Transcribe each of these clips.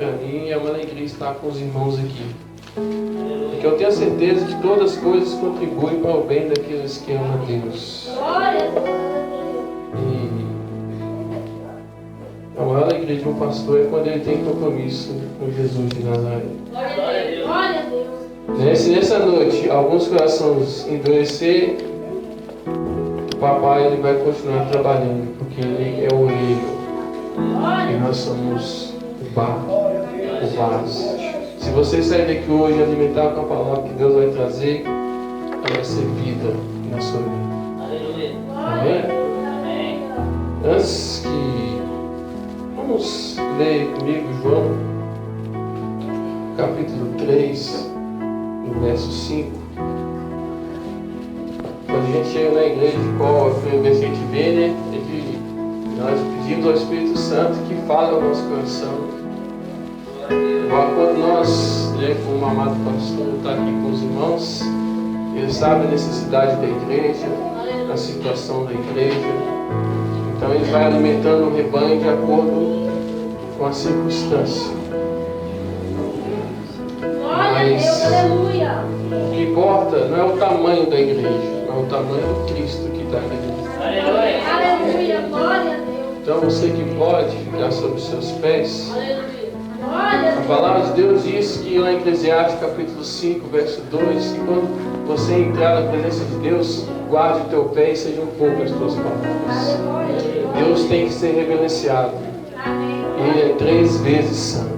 para mim é uma alegria estar com os irmãos aqui. Porque eu tenho certeza que todas as coisas contribuem para o bem daqueles que amam a Deus. E a maior alegria de um pastor é quando ele tem compromisso com Jesus de Nazaré. Se nessa noite alguns corações endurecer, o papai ele vai continuar trabalhando, porque ele é o oleiro e nós somos o barro, o vaso. Se você sair daqui hoje e alimentar com a palavra que Deus vai trazer, ela vai ser vida na sua vida. Amém? Antes que... Vamos ler comigo João, capítulo 3, no verso 5. Quando a gente chega na igreja, qual é o primeiro verso que a gente vê, né? Nós pedimos ao Espírito Santo que fale ao nosso coração. Agora, quando nós, como o amado pastor está aqui com os irmãos, ele sabe a necessidade da igreja, a situação da igreja. Então ele vai alimentando o rebanho de acordo com a circunstância. Mas o que importa não é o tamanho da igreja, é o tamanho do Cristo que está na igreja. Então você que pode ficar sobre os seus pés. A palavra de Deus diz que lá em Eclesiastes capítulo 5, verso 2, que quando você entrar na presença de Deus, guarde o teu pé e sejam poucas as tuas palavras. Deus tem que ser reverenciado. Ele é 3 vezes santo.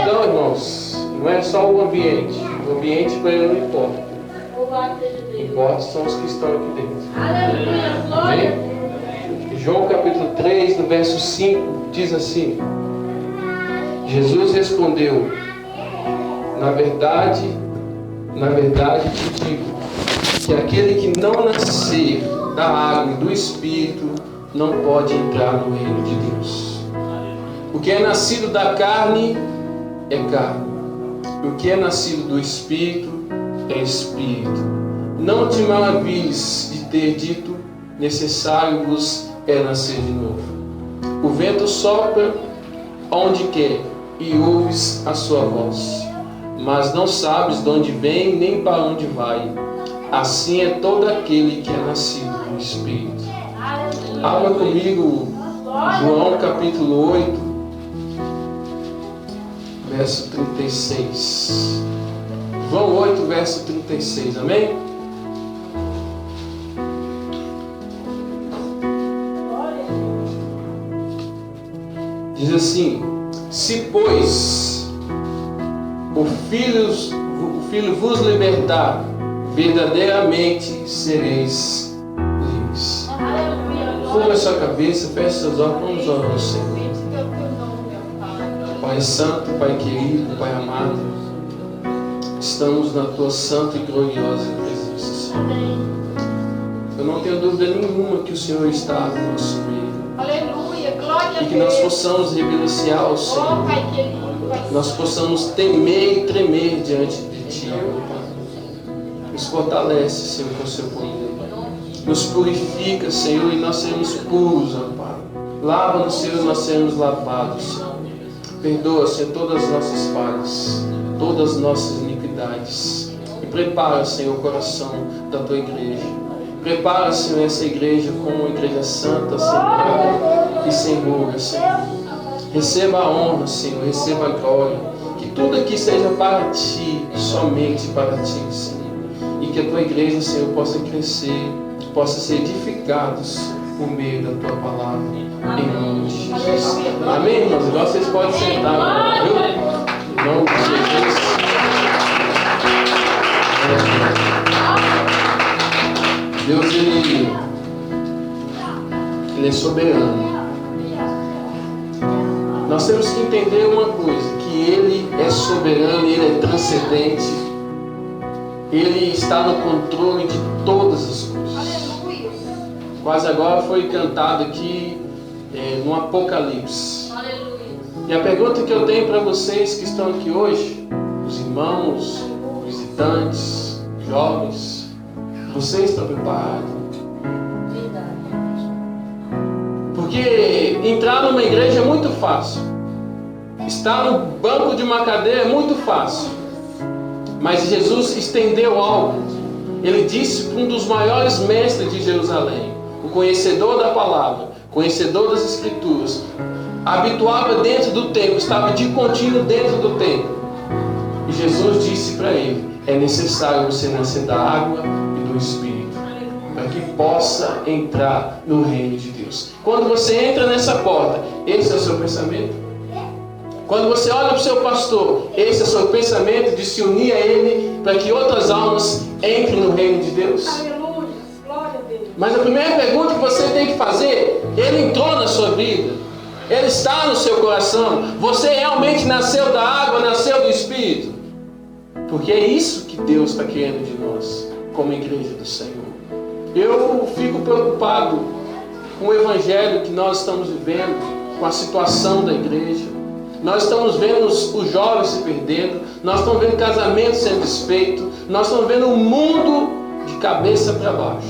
Então, irmãos, não é só o ambiente. O ambiente para ele não importa. Importa são os que estão aqui dentro. Amém? João capítulo 3, no verso 5, diz assim: Jesus respondeu: na verdade te digo, que aquele que não nascer da água e do Espírito não pode entrar no reino de Deus. O que é nascido da carne é carne, o que é nascido do Espírito é Espírito. Não te maravilhes de ter dito: necessário vos é nascer de novo. O vento sopra onde quer e ouves a sua voz, mas não sabes de onde vem nem para onde vai. Assim é todo aquele que é nascido do Espírito. Abra comigo João capítulo 8, verso 36. João 8, verso 36, amém? Diz assim: se pois o Filho vos libertar, verdadeiramente sereis livres. Curva a sua cabeça, feche seus olhos, vamos orar ao Senhor. Pai Santo, Pai querido, Pai amado, estamos na Tua santa e gloriosa presença, Senhor. Eu não tenho dúvida nenhuma que o Senhor está no nosso meio. Aleluia, glória a Deus. E que nós possamos reverenciar ao Senhor. Nós possamos temer e tremer diante de Ti, Pai. Nos fortalece, Senhor, com o Seu poder. Nos purifica, Senhor, e nós seremos puros, ó Pai. Lava-nos, Senhor, e nós seremos lavados, Senhor. Perdoa, Senhor, todas as nossas falhas, todas as nossas iniquidades. E prepara, Senhor, o coração da Tua igreja. Prepara, Senhor, essa igreja como uma igreja santa, sem mácula e sem ruga, Senhor. Receba a honra, Senhor, receba a glória. Que tudo aqui seja para Ti, somente para Ti, Senhor. E que a Tua igreja, Senhor, possa crescer, possa ser edificados por meio da Tua palavra, em nome de Jesus. Amém, irmãos? Agora vocês podem sentar, viu? Em nome de Jesus. Deus, Ele é soberano. Nós temos que entender uma coisa, que Ele é soberano, Ele é transcendente, Ele está no controle de todas as coisas. Quase agora foi cantado aqui no Apocalipse. E a pergunta que eu tenho para vocês que estão aqui hoje, os irmãos, visitantes, jovens, você está preparado? Porque entrar numa igreja é muito fácil. Estar no banco de uma cadeira é muito fácil. Mas Jesus estendeu algo. Ele disse para um dos maiores mestres de Jerusalém, o conhecedor da palavra, conhecedor das escrituras, habituava dentro do templo, estava de contínuo dentro do templo. E Jesus disse para ele: é necessário você nascer da água e do Espírito, para que possa entrar no reino de Deus. Quando você entra nessa porta, esse é o seu pensamento? Quando você olha para o seu pastor, esse é o seu pensamento de se unir a ele para que outras almas entrem no reino de Deus? Aleluia, glória a Deus. Mas a primeira pergunta que você tem que fazer: ele entrou na sua vida? Ele está no seu coração? Você realmente nasceu da água, nasceu do Espírito? Porque é isso que Deus está querendo de nós, como igreja do Senhor. Eu fico preocupado com o evangelho que nós estamos vivendo, com a situação da igreja. Nós estamos vendo os jovens se perdendo, nós estamos vendo casamentos sendo desfeitos, nós estamos vendo o mundo de cabeça para baixo.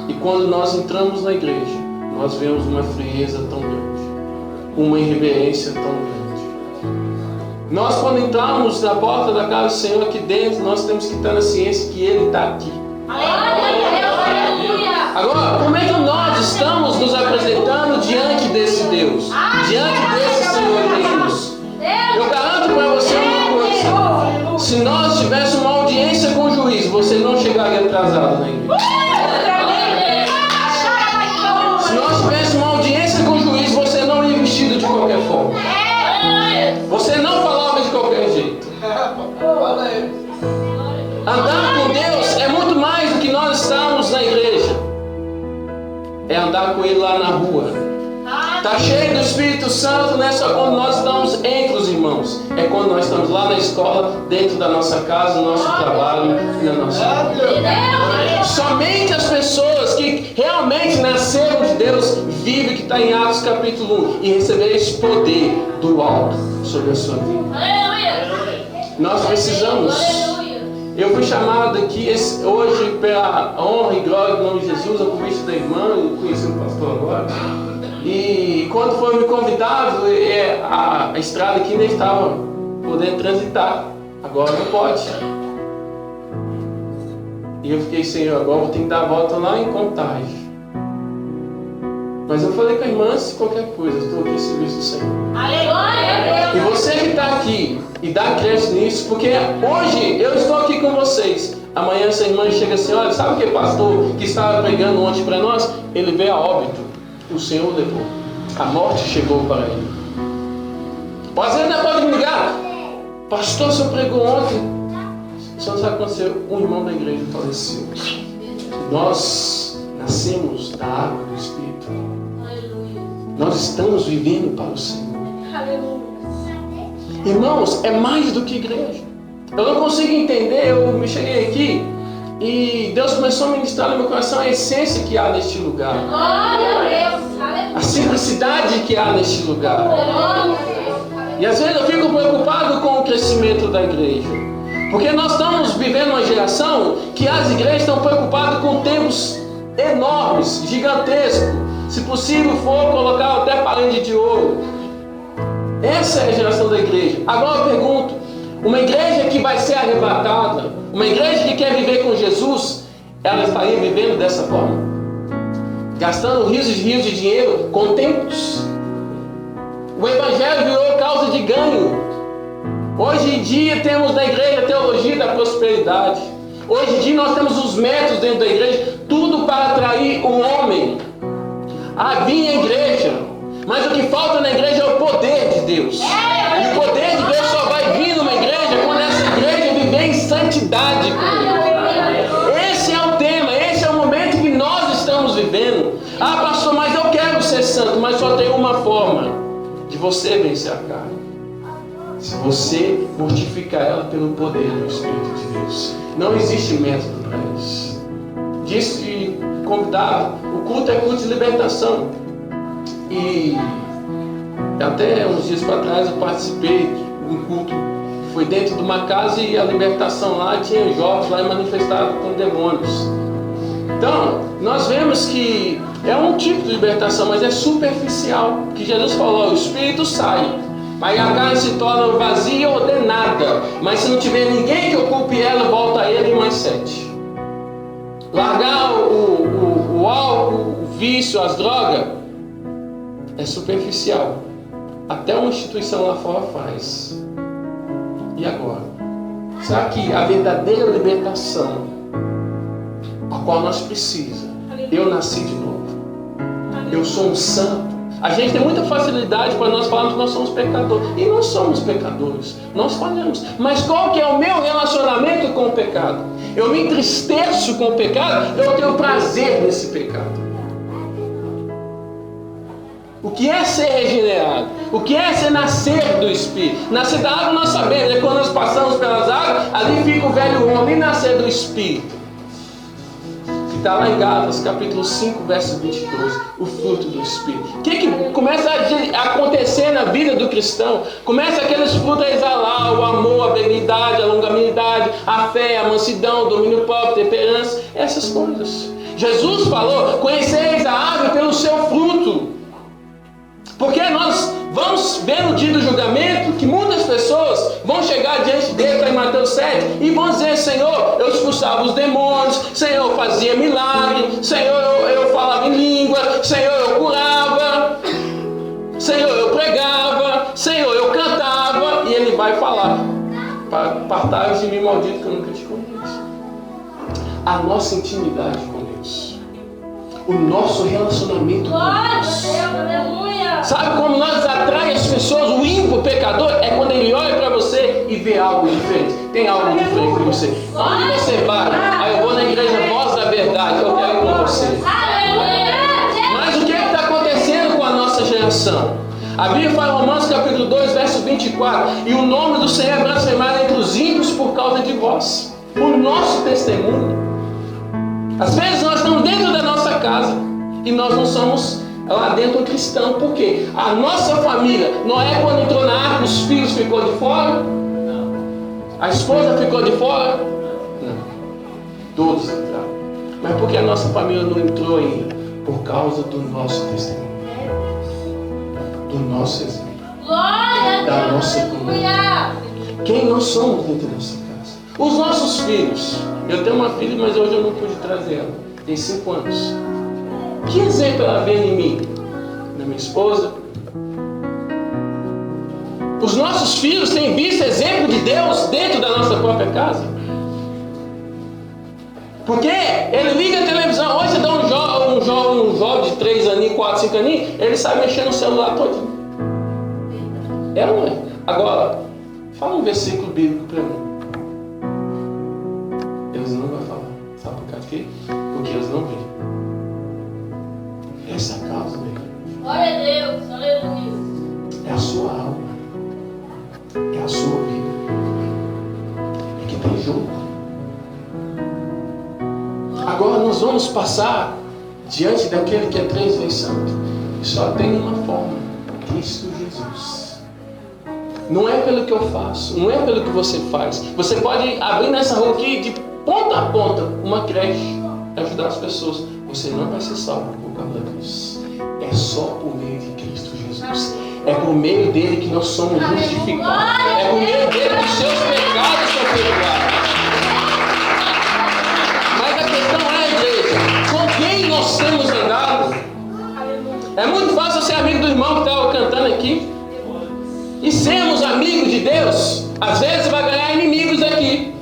E quando nós entramos na igreja, nós vemos uma frieza tão grande, uma irreverência tão grande. Nós, quando entramos na porta da casa do Senhor aqui dentro, nós temos que estar na ciência que Ele está aqui. Agora, como é que nós estamos nos apresentando diante desse Deus? Diante desse Senhor Jesus? Eu garanto para você uma coisa: se nós tivéssemos uma audiência com o juiz, você não chegaria atrasado na igreja. Se nós tivéssemos uma audiência com o juiz, você não ia vestido de qualquer forma. Você não falava de qualquer jeito. Andar com Deus é muito mais do que nós estamos na igreja. É andar com Ele lá na rua. Está cheio do Espírito Santo, não é só quando nós estamos entre os irmãos. É quando nós estamos lá na escola, dentro da nossa casa, no nosso trabalho e na nossa vida. Somente as pessoas que realmente nasceram de Deus vivem o que está em Atos capítulo 1 e receberam esse poder do alto sobre a sua vida. Nós precisamos. Eu fui chamado aqui hoje pela honra e glória do nome de Jesus, a convite da irmã, eu conheci o pastor agora. E quando foi me convidado, a estrada aqui ainda estava podendo transitar. Agora não pode. E eu fiquei: Senhor, agora eu vou ter que dar a volta lá em Contagem. Mas eu falei com a irmã: se qualquer coisa, eu estou aqui em serviço do Senhor. Aleluia! E você que está aqui e dá crédito nisso, porque hoje eu estou aqui com vocês. Amanhã essa irmã chega assim: olha, sabe aquele pastor que estava pregando ontem para nós? Ele veio a óbito. O Senhor levou. A morte chegou para ele. Às vezes não pode me ligar: pastor, o senhor pregou ontem. O senhor não sabe o que aconteceu? Um irmão da igreja faleceu. Nós nascemos da água do Espírito. Nós estamos vivendo para o Senhor. Irmãos, é mais do que igreja. Eu não consigo entender. Eu me cheguei aqui e Deus começou a ministrar no meu coração a essência que há neste lugar, a simplicidade que há neste lugar. E às vezes eu fico preocupado com o crescimento da igreja, porque nós estamos vivendo uma geração que as igrejas estão preocupadas com templos enormes, gigantescos. Se possível for colocar até parede de ouro. Essa é a geração da igreja. Agora eu pergunto: uma igreja que vai ser arrebatada, uma igreja que quer viver com Jesus, ela estaria vivendo dessa forma? Gastando rios e rios de dinheiro com templos? O evangelho virou causa de ganho. Hoje em dia temos na igreja a teologia da prosperidade. Hoje em dia nós temos os métodos dentro da igreja, tudo para atrair o homem a vir à igreja. Mas o que falta na igreja é o poder de Deus. E o poder de Deus só vai vir numa igreja quando essa igreja viver em santidade com Ele. Esse é o tema, esse é o momento que nós estamos vivendo. Ah, pastor, mas eu quero ser santo. Mas só tem uma forma de você vencer a carne: se você mortificar ela pelo poder do Espírito de Deus. Não existe método para isso. Disse convidado: o culto é culto de libertação. E até uns dias para trás eu participei de um culto que foi dentro de uma casa, e a libertação lá tinha jovens lá manifestados com demônios. Então, nós vemos que é um tipo de libertação, mas é superficial. Que Jesus falou: o espírito sai, Aí a carne se torna vazia e ordenada. Mas se não tiver ninguém que ocupe ela, volta a ele em mais 7. Largar o álcool, o vício, as drogas, é superficial. Até uma instituição lá fora faz. E agora? Será que a verdadeira libertação, a qual nós precisamos, eu nasci de novo, eu sou um santo. A gente tem muita facilidade para nós falarmos que nós somos pecadores. E nós somos pecadores, nós falhamos. Mas qual que é o meu relacionamento com o pecado? Eu me entristeço com o pecado, eu tenho prazer nesse pecado. O que é ser regenerado? O que é ser nascer do Espírito? Nascer da água nós sabemos, quando nós passamos pelas águas, ali fica o velho homem, e nascer do Espírito. Está lá em Gálatas, capítulo 5, verso 22, o fruto do Espírito. O que começa a acontecer na vida do cristão? Começa aqueles frutos a exalar: o amor, a benignidade, a longanimidade, a fé, a mansidão, o domínio próprio, temperança, essas coisas. Jesus falou: conheceis a árvore pelo seu fruto. Porque nós vamos ver no dia do julgamento que muitas pessoas vão chegar diante dele, está em Mateus 7, e vão dizer: Senhor, eu expulsava os demônios, Senhor, eu fazia milagre, Senhor, eu falava em língua, Senhor, eu curava, Senhor, eu pregava, Senhor, eu cantava. E ele vai falar: apartai-vos de mim, maldito, que eu nunca te conheço. A nossa intimidade com Deus, o nosso relacionamento com Deus. Sabe como nós atrai as pessoas? O ímpio, o pecador, é quando ele olha para você e vê algo diferente. Tem algo diferente com você. Onde você vai? Aí eu vou na igreja Voz da Verdade, eu quero ir com você. Mas o que está acontecendo com a nossa geração? A Bíblia fala em Romanos capítulo 2, verso 24: e o nome do Senhor é blasfemado entre os ímpios por causa de vós. O nosso testemunho. Às vezes nós estamos dentro da nossa casa e nós não somos lá dentro cristão. Por quê? A nossa família, Noé, quando entrou na arca, os filhos ficou de fora? Não. A esposa ficou de fora? Não. Todos entraram. Mas por que a nossa família não entrou ainda? Por causa do nosso testemunho, do nosso exemplo, da nossa comunidade. Quem nós somos dentro da nossa casa? Os nossos filhos. Eu tenho uma filha, mas hoje eu não pude trazer ela. Tem 5 anos. Que exemplo ela vê em mim? Na minha esposa? Os nossos filhos têm visto exemplo de Deus dentro da nossa própria casa? Porque ele liga a televisão. Hoje você dá um jovem de 3 aninhos, 4, 5 aninhos, ele sai mexendo no celular todinho. É ou não é? Agora, fala um versículo bíblico para mim. Eles não vão falar. Sabe por causa de quê? Porque eles não veem. Essa é a causa da igreja. Glória a Deus, aleluia. É a sua alma, é a sua vida, é que tem jogo. Agora nós vamos passar diante daquele que é 3 vezes santo e só tem uma forma: Cristo Jesus. Não é pelo que eu faço, não é pelo que você faz. Você pode abrir nessa rua aqui de ponta a ponta uma creche para ajudar as pessoas. Você não vai ser salvo por causa da cruz. É só por meio de Cristo Jesus. É por meio dele que nós somos justificados. É por meio dele que os seus pecados são perdoados. Mas a questão é, igreja, com quem nós temos andado? É muito fácil ser amigo do irmão que estava cantando aqui. E sermos amigos de Deus, às vezes vai ganhar inimigos aqui.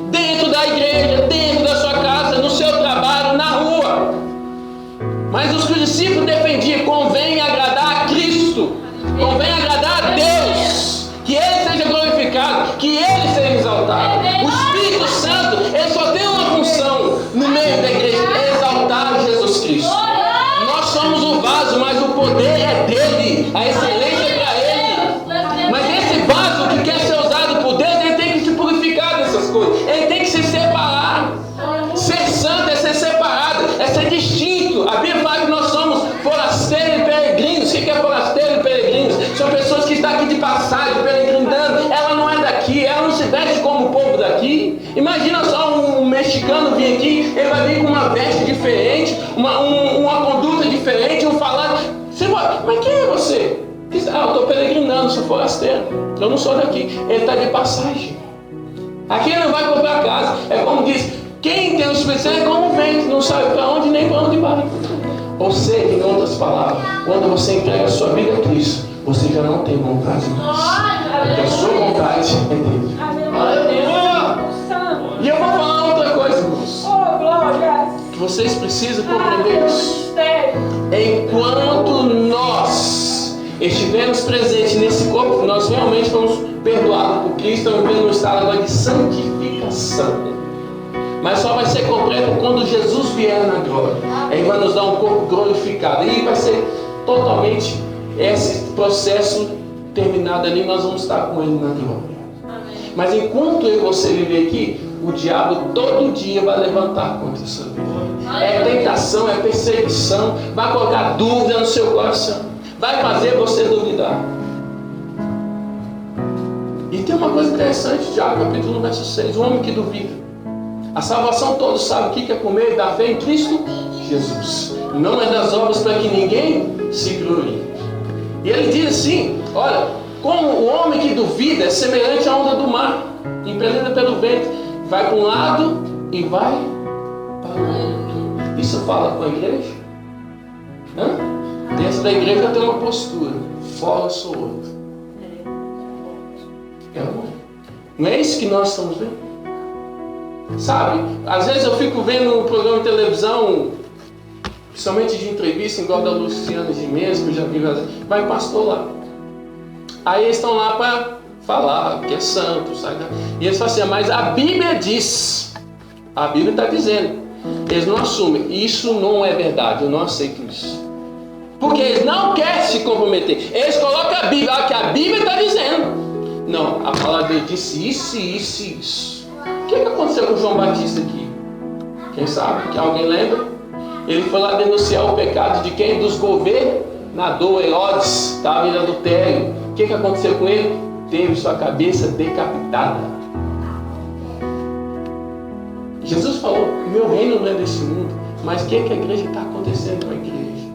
Dentro da igreja, dentro da sua casa, no seu trabalho, na rua. Mas os que os discípulos defendiam: convém agradar a Cristo, convém agradar a Deus, que Ele seja glorificado, que Ele seja exaltado. O Espírito Santo, ele só tem uma função no meio da igreja: exaltar Jesus Cristo. Nós somos o vaso, mas o poder é dele, a excelência é para Ele. Mas esse vaso que quer ser usado por Deus, ele tem que se purificar dessas coisas, ele tem que se separar. Ser santo é ser separado, é ser distinto. A Bíblia fala que nós somos forasteiros e peregrinos. O que é forasteiro e peregrinos? São pessoas que estão aqui de passagem, peregrinando. Ela não é daqui, ela não se veste como o povo daqui. Imagina só um mexicano vir aqui, ele vai vir com uma veste diferente, uma conduta diferente, falando. Mas quem é você? estou peregrinando, sou forasteiro. Eu não sou daqui. Ele está de passagem. Aqui ele não vai comprar casa. É como diz, quem tem o Espírito Santo é como o vento, não sabe para onde nem para onde vai. Ou seja, em outras palavras, quando você entrega a sua vida a Cristo, você já não tem vontade mais. A sua vontade é dele. E eu vou falar outra coisa, irmãos. Que vocês precisam compreender isso. Enquanto nós estivermos presentes nesse corpo, nós realmente fomos perdoados por Cristo, estamos vivendo um estado agora de santificação. Mas só vai ser completo quando Jesus vier na glória. Ele vai nos dar um corpo glorificado. E vai ser totalmente esse processo terminado ali, nós vamos estar com Ele na glória. Mas enquanto eu e você viver aqui, o diabo todo dia vai levantar contra a sua vida. É tentação, é perseguição, vai colocar dúvida no seu coração, vai fazer você duvidar. E tem uma coisa interessante, Tiago, capítulo 1, verso 6, o homem que duvida. A salvação todos sabem o que é comer e dar fé em Cristo Jesus. Não é das obras para que ninguém se glorie. E ele diz assim, olha, como o homem que duvida é semelhante à onda do mar, impelida pelo vento, vai para um lado e vai para o outro. Isso fala com a igreja? Dentro da igreja tem uma postura, fora eu sou outro. Não é isso que nós estamos vendo? Sabe, às vezes eu fico vendo um programa de televisão, principalmente de entrevista, igual da Luciana Gimenez, que eu já vi, vai pastor lá. Aí eles estão lá para falar que é santo, sabe? E eles falam assim, mas a Bíblia diz, a Bíblia está dizendo, eles não assumem, isso não é verdade, eu não aceito isso. Porque eles não querem se comprometer, eles colocam a Bíblia, que a Bíblia está dizendo. Não, a palavra dele disse isso, isso e isso. O que aconteceu com João Batista aqui? Quem sabe? Que alguém lembra? Ele foi lá denunciar o pecado de quem? Dos governadores. Herodes estava em adultério. O que aconteceu com ele? Teve sua cabeça decapitada. Jesus falou, meu reino não é desse mundo. Mas o que a igreja está acontecendo com a igreja?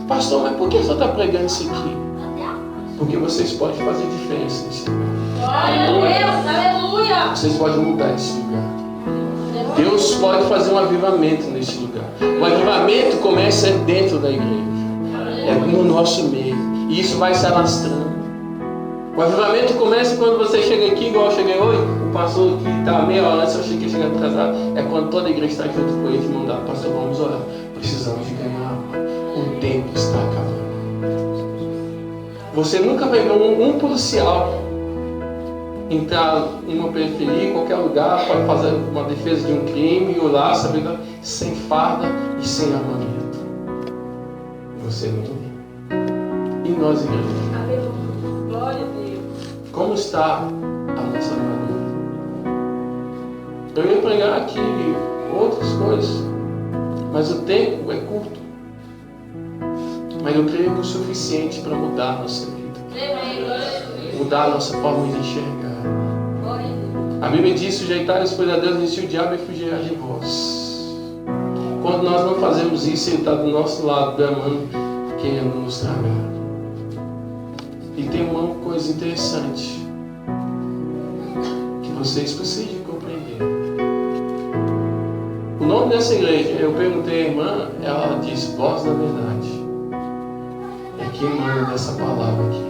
Pastor, mas por que você está pregando isso aqui? Porque vocês podem fazer diferença nesse lugar. Glória a Deus, aleluia! Vocês podem mudar esse lugar. Deus pode fazer um avivamento nesse lugar. O avivamento começa dentro da igreja. É no nosso meio. E isso vai se alastrando. O avivamento começa quando você chega aqui, igual eu cheguei hoje. O pastor que estava meia hora antes, eu achei que ia chegar atrasado. É quando toda a igreja está junto com ele de mão dada. Pastor, vamos orar. Precisamos de ganhar alma. O tempo está acabando. Você nunca vai ver um policial entrar em uma periferia, em qualquer lugar, pode fazer uma defesa de um crime, e olhar, sabe, sem farda e sem armamento. Você não vê. E nós, igreja? Glória a Deus. Como está a nossa armadura? Eu ia pregar aqui outras coisas, mas o tempo é curto. Mas eu creio que é o suficiente para mudar a nossa vida. Mudar a nossa forma de enxergar. A Bíblia diz, sujeitai-vos, pois a Deus venceu o diabo e fugirá de vós. Quando nós não fazemos isso, Ele está do nosso lado, bramando, querendo nos tragar. E tem uma coisa interessante que vocês precisam compreender. O nome dessa igreja, eu perguntei à irmã, ela disse, voz da verdade. É quem manda dessa palavra aqui.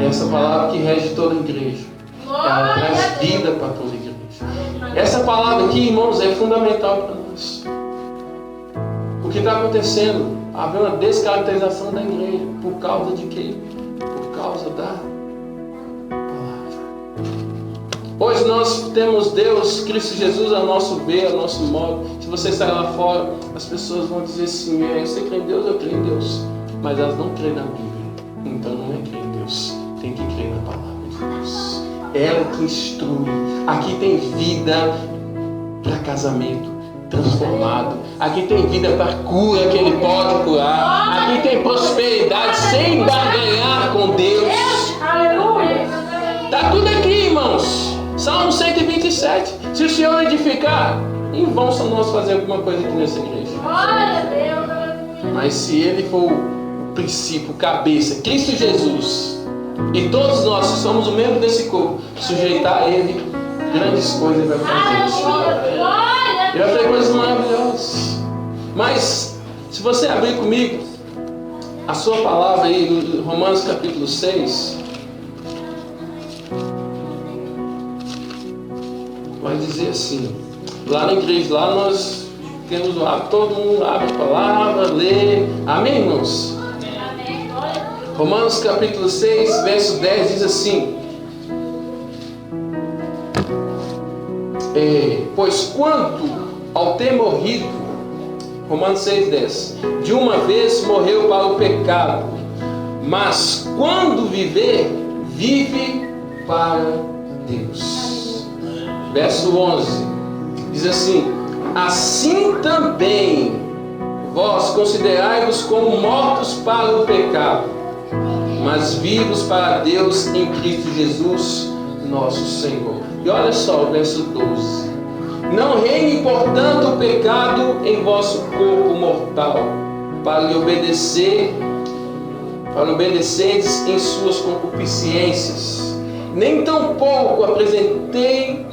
Essa palavra que rege toda a igreja. Ela traz vida para toda a igreja. Essa palavra aqui, irmãos, é fundamental para nós. O que está acontecendo? Havia uma descaracterização da igreja. Por causa de quê? Por causa da palavra. Hoje nós temos Deus, Cristo Jesus, ao nosso ver, ao nosso modo. Se você sair lá fora, as pessoas vão dizer assim, você crê em Deus, eu creio em Deus. Mas elas não creem na Bíblia. Então não é crer em Deus. Tem que crer na palavra de Deus. Ela que instrui. Aqui tem vida para casamento transformado. Aqui tem vida para cura que Ele pode curar. Aqui tem prosperidade sem barganhar com Deus. Aleluia! Está tudo aqui, irmãos. Salmo 127. Se o Senhor edificar, em vão só nós fazer alguma coisa aqui nessa igreja. Glória a Deus! Mas se Ele for princípio, cabeça, Cristo Jesus. E todos nós, se somos o membro desse corpo, sujeitar a Ele, grandes coisas Ele vai fazer. Ele vai fazer coisas maravilhosas. Mas, se você abrir comigo a sua palavra aí, no Romanos capítulo 6, vai dizer assim, lá na igreja, lá nós temos o hábito, todo mundo abre a palavra, lê. Amém, irmãos? Amém. Romanos capítulo 6, verso 10 diz assim: pois quanto ao ter morrido, Romanos 6, 10, de uma vez morreu para o pecado, mas quando viver, vive para Deus. Verso 11 diz assim: assim também vós considerai-vos como mortos para o pecado, mas vivos para Deus em Cristo Jesus, nosso Senhor. E olha só o verso 12: não reine, portanto, o pecado em vosso corpo mortal, para lhe obedecerdes em suas concupiscências. Nem tampouco apresentei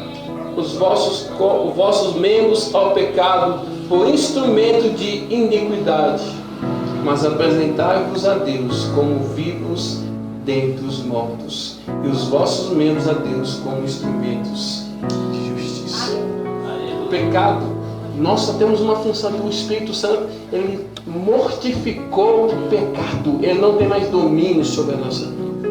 os vossos membros ao pecado por instrumento de iniquidade, mas apresentai-vos a Deus como vivos dentre os mortos, e os vossos membros a Deus como instrumentos de justiça. O pecado, nós só temos uma função, que o Espírito Santo, ele mortificou o pecado, ele não tem mais domínio sobre a nossa vida.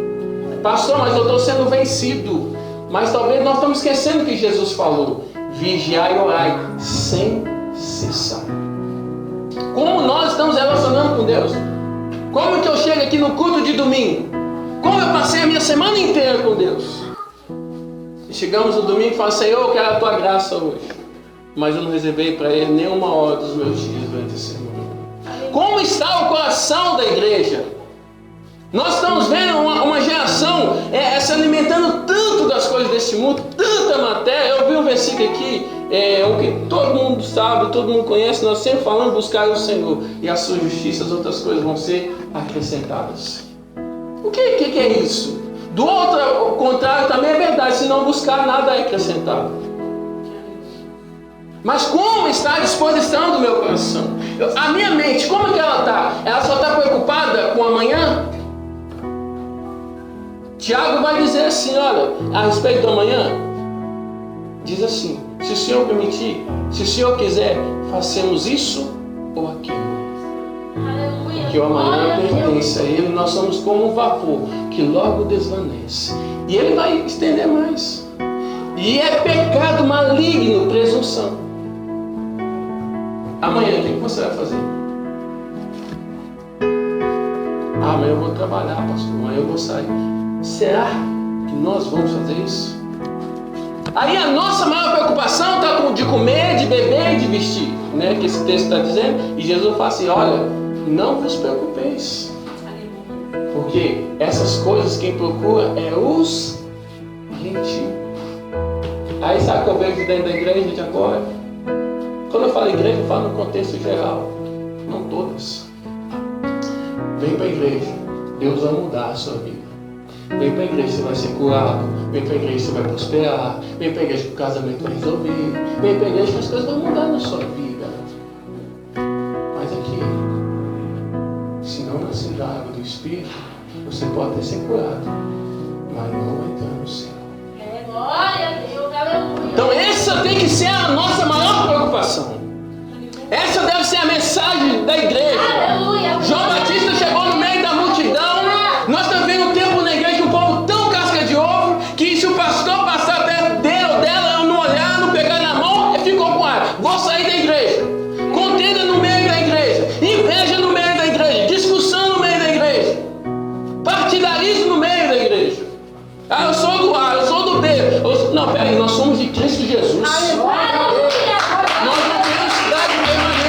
Pastor, mas eu estou sendo vencido. Mas talvez nós estamos esquecendo que Jesus falou: vigiai e orai sem cessar. Como nós estamos relacionando com Deus? Como que eu chego aqui no culto de domingo? Como eu passei a minha semana inteira com Deus? E chegamos no domingo e falamos: Senhor, eu quero a tua graça hoje. Mas eu não reservei para Ele nenhuma hora dos meus dias durante a semana. Como está o coração da igreja? Nós estamos vendo uma geração se alimentando tanto das coisas deste mundo, tanta matéria. Eu vi um versículo aqui, o que todo mundo sabe, todo mundo conhece. Nós sempre falamos: buscar o Senhor e a sua justiça, as outras coisas vão ser acrescentadas. O que é isso? Do outro, ao contrário, também é verdade: se não buscar, nada é acrescentado. Mas como está a disposição do meu coração? A minha mente, como é que ela está? Ela só está preocupada com amanhã? Tiago vai dizer assim, olha, a respeito do amanhã, diz assim: se o Senhor permitir, se o Senhor quiser, façamos isso ou aquilo. Aleluia. Porque o amanhã pertence a Ele. Nós somos como um vapor que logo desvanece. E Ele vai estender mais. E é pecado maligno, presunção. Amanhã, o que você vai fazer? Amanhã eu vou trabalhar, pastor. Amanhã eu vou sair. Será que nós vamos fazer isso? Aí a nossa maior preocupação está de comer, de beber e de vestir, né? Que esse texto está dizendo. E Jesus fala assim: olha, não vos preocupeis, porque essas coisas quem procura é os gentios. Aí sabe o que eu vejo dentro da igreja de agora? Quando eu falo igreja, eu falo no contexto geral, não todas. Vem para a igreja, Deus vai mudar a sua vida. Vem para a igreja, você vai ser curado. Vem para a igreja, você vai prosperar. Vem para a igreja que o casamento vai resolver. Vem para a igreja que as coisas vão mudar na sua vida. Mas aqui, se não nascer da água do Espírito, você pode até ser curado, mas não vai entrar no céu. Glória a Deus, aleluia. Então essa tem que ser a nossa maior preocupação. Essa deve ser a mensagem da igreja. Aleluia. João Batista chegou no meio da multidão. Nós estamos vendo um tempo na igreja, um povo tão casca de ovo, que se o pastor passar perto dele ou dela, não olhar, não pegar na mão, ele ficou com ar. Vou sair da igreja. Contenda no meio da igreja. Inveja no meio da igreja. Discussão no meio da igreja. Partidarismo no meio da igreja. Ah, eu sou do A, eu sou do B. Não, peraí, nós somos de Cristo Jesus. Aleluia. Nós não temos cidade permanente.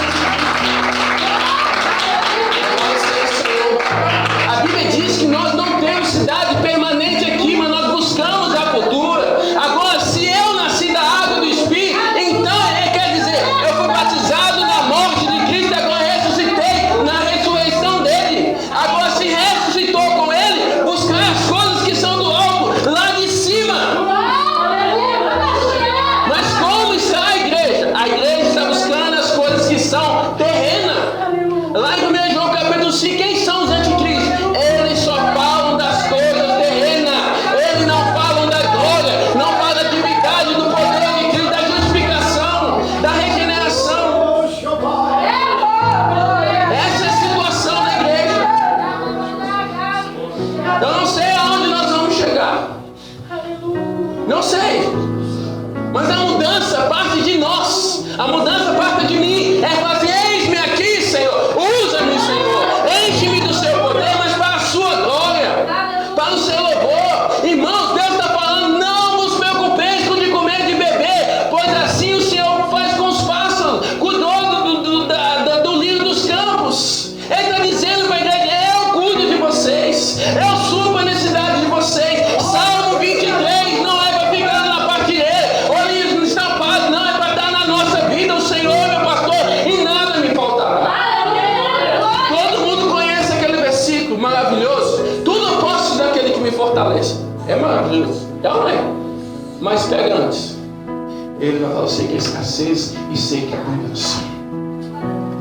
A Bíblia diz que nós não temos cidade permanente aqui, mas nós buscamos a futura. Agora, se eu nasci da água do Espírito, então quer dizer, eu fui batizado na morte de Cristo, agora ressuscitei na ressurreição dele. Agora A mudança parte de mim. É falar assim: eis-me aqui, Senhor. Usa-me, Senhor. Enche-me do seu poder, mas para a sua glória, para o seu louvor. Irmãos, Deus está falando: não vos preocupeis com de comer e de beber, pois assim o Senhor faz com os pássaros, cuidou do lírio dos campos. Ele está dizendo para a igreja: eu cuido de vocês, eu supro a necessidade de vocês. Salmo 23 não é para ficar na parte E, olhinhos estampados, não, é para dar na nossa vida. O Senhor é meu pastor e nada me faltará. Todo mundo conhece aquele versículo maravilhoso: tudo eu posso daquele que me fortalece. É maravilhoso, não é? Mas pega antes. Ele vai falar: eu sei que é escassez e sei que é abundância.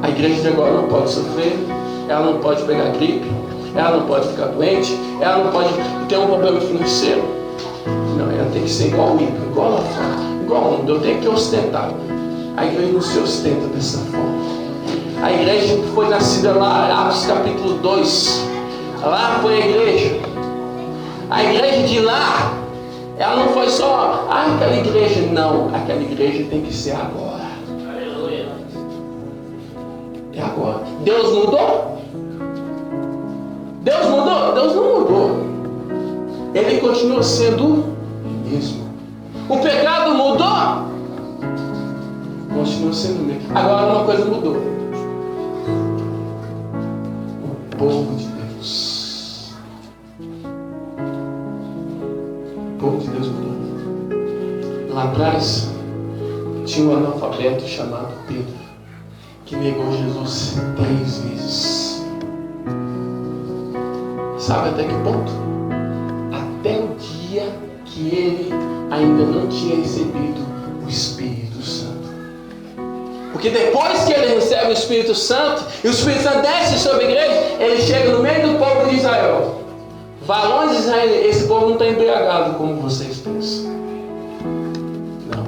A igreja de agora não pode sofrer, ela não pode pegar gripe, ela não pode ficar doente, ela não pode ter um problema financeiro. Não, ela tem que ser igual o ímpio, igual lá fora, igual o mundo. Eu tenho que ostentar. A igreja não se ostenta dessa forma. A igreja que foi nascida lá, Atos capítulo 2, lá foi a igreja. A igreja de lá, ela não foi só aquela igreja, não. Aquela igreja tem que ser agora. É agora. Deus mudou? Deus mudou? Deus não mudou. Ele continua sendo o mesmo. O pecado mudou? Continua sendo o mesmo. Agora uma coisa mudou. O povo de Deus. O povo de Deus mudou. Lá atrás tinha um analfabeto chamado Pedro, que negou Jesus 3 vezes. Sabe até que ponto? Até o dia que ele ainda não tinha recebido o Espírito Santo. Porque depois que ele recebe o Espírito Santo, e o Espírito Santo desce sobre a igreja, ele chega no meio do povo de Israel. Varões de Israel, esse povo não está embriagado como vocês pensam. Não.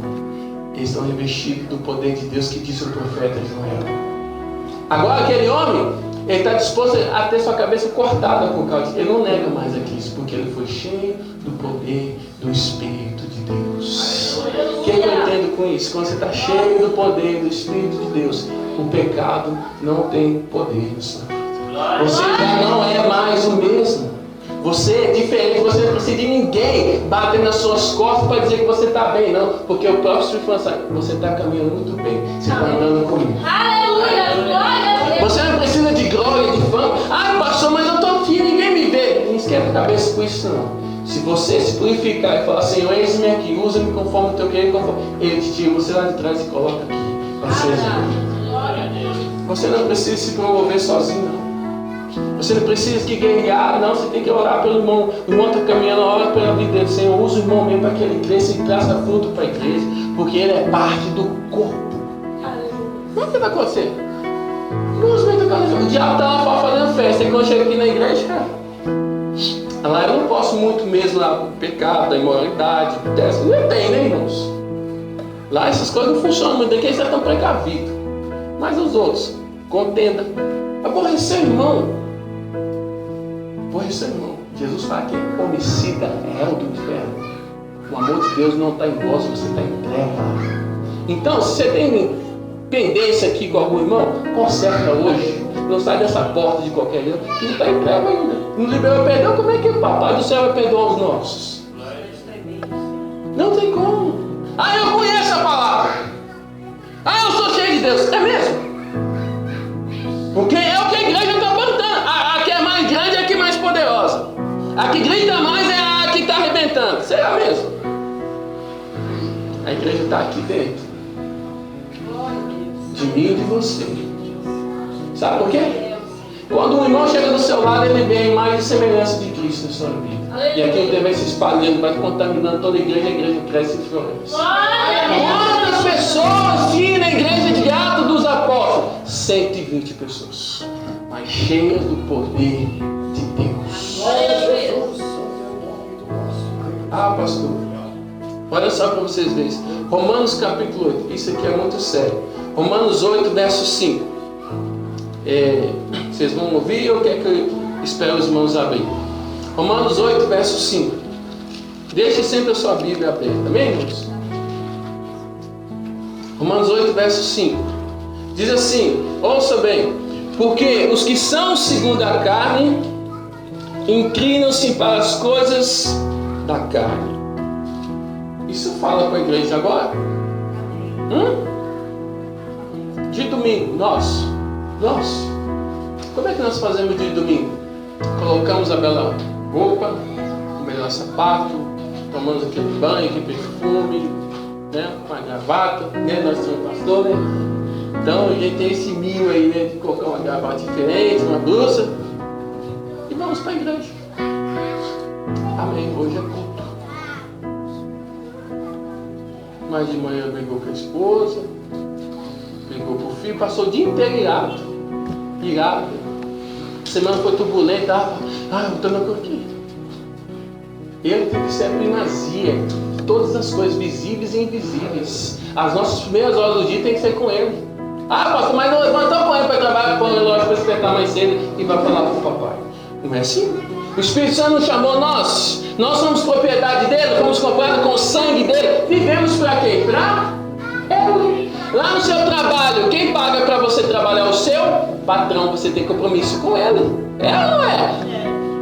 Eles estão revestidos do poder de Deus que disse o profeta Joel. Agora aquele homem, ele está disposto a ter sua cabeça cortada por causa disso. Ele não nega mais a Cristo, porque ele foi cheio do poder do Espírito de Deus. O que eu entendo com isso? Quando você está cheio do poder do Espírito de Deus, o pecado não tem poder na sua vida. Você já não é mais o mesmo. Você é diferente, você não precisa de ninguém bater nas suas costas para dizer que você está bem, não. Porque o próprio Espírito fala assim: você está caminhando muito bem, você está andando comigo. Aleluia, glória a Deus. Você não precisa de glória, de fama. Ah, pastor, mas eu estou aqui, ninguém me vê. Não esquenta a cabeça com isso, não. Se você se purificar e falar: Senhor, eis-me aqui, usa-me conforme o teu querer, conforme Ele te tira você lá de trás e coloca aqui para ser exaltado. Você não precisa se promover sozinho, não. Você não precisa que guerrear, não. Você tem que orar pelo irmão. O irmão está caminhando, ora pela vida dele. Senhor, usa o irmão mesmo para que ele cresça e traça fruto para a igreja, porque ele é parte do corpo. O que vai acontecer? O diabo está lá fazendo festa, e quando chega aqui na igreja, lá eu não posso muito mesmo lá, o pecado, da imoralidade, dessa. Não tem, né, irmãos? Lá essas coisas não funcionam muito, aqui eles já estão precavidos. Mas os outros, contenda, aborrecer o irmão. Aborrecer o irmão. Jesus fala que homicida é réu do inferno. O amor de Deus não está em vós, você está em treva. Então, se você tem pendência aqui com algum irmão, conserta hoje. Não sai dessa porta de qualquer jeito, que não está em treva ainda. Não liberou perdão, como é que o papai do céu vai perdoar os nossos? Não tem como. Ah, eu conheço a palavra. Ah, eu sou cheio de Deus. É mesmo? Porque é o que a igreja está plantando. A que é mais grande é a que é mais poderosa. A que grita mais é a que está arrebentando. Será mesmo? A igreja está aqui dentro. De mim e de você. Sabe por quê? Quando um irmão chega do seu lado, ele vê a imagem e semelhança de Cristo na sua vida. E aquilo também se espalhando, vai contaminando toda a igreja cresce e floresce. Quantas pessoas tinha na igreja de Atos dos Apóstolos? 120 pessoas. Mas cheias do poder de Deus. Ah, pastor, olha só para vocês verem. Romanos capítulo 8. Isso aqui é muito sério. Romanos 8, verso 5. Vocês vão ouvir ou quer que eu espere os irmãos abrir? Romanos 8, verso 5. Deixe sempre a sua Bíblia aberta, amém, irmãos? Romanos 8, verso 5. Diz assim, ouça bem. Porque os que são segundo a carne, inclinam-se para as coisas da carne. Isso fala para a igreja agora? De domingo, nós. Como é que nós fazemos de domingo? Colocamos a bela roupa, o melhor sapato, tomamos aquele banho, aquele perfume, né? Com a gravata, né? Nós somos pastor, né? Então a gente tem esse mimo aí, né? De colocar uma gravata diferente, uma blusa. E vamos para a igreja. Amém. Hoje é culto. Mas de manhã brigou com a esposa, brigou com o filho, passou o dia inteiro irado. A semana foi turbulenta, eu estou na aqui. Ele tem que ser a primazia de todas as coisas visíveis e invisíveis. As nossas primeiras horas do dia tem que ser com ele. Pastor, mas não estou com ele para trabalhar com o relógio para despertar mais cedo e vai falar com o papai. Não é assim? O Espírito Santo nos chamou nós somos propriedade dele, fomos comprados com o sangue dele. Vivemos para quem? Para ele. Lá no seu trabalho, quem paga para você trabalhar? O seu patrão. Você tem compromisso com ele. É ou não é?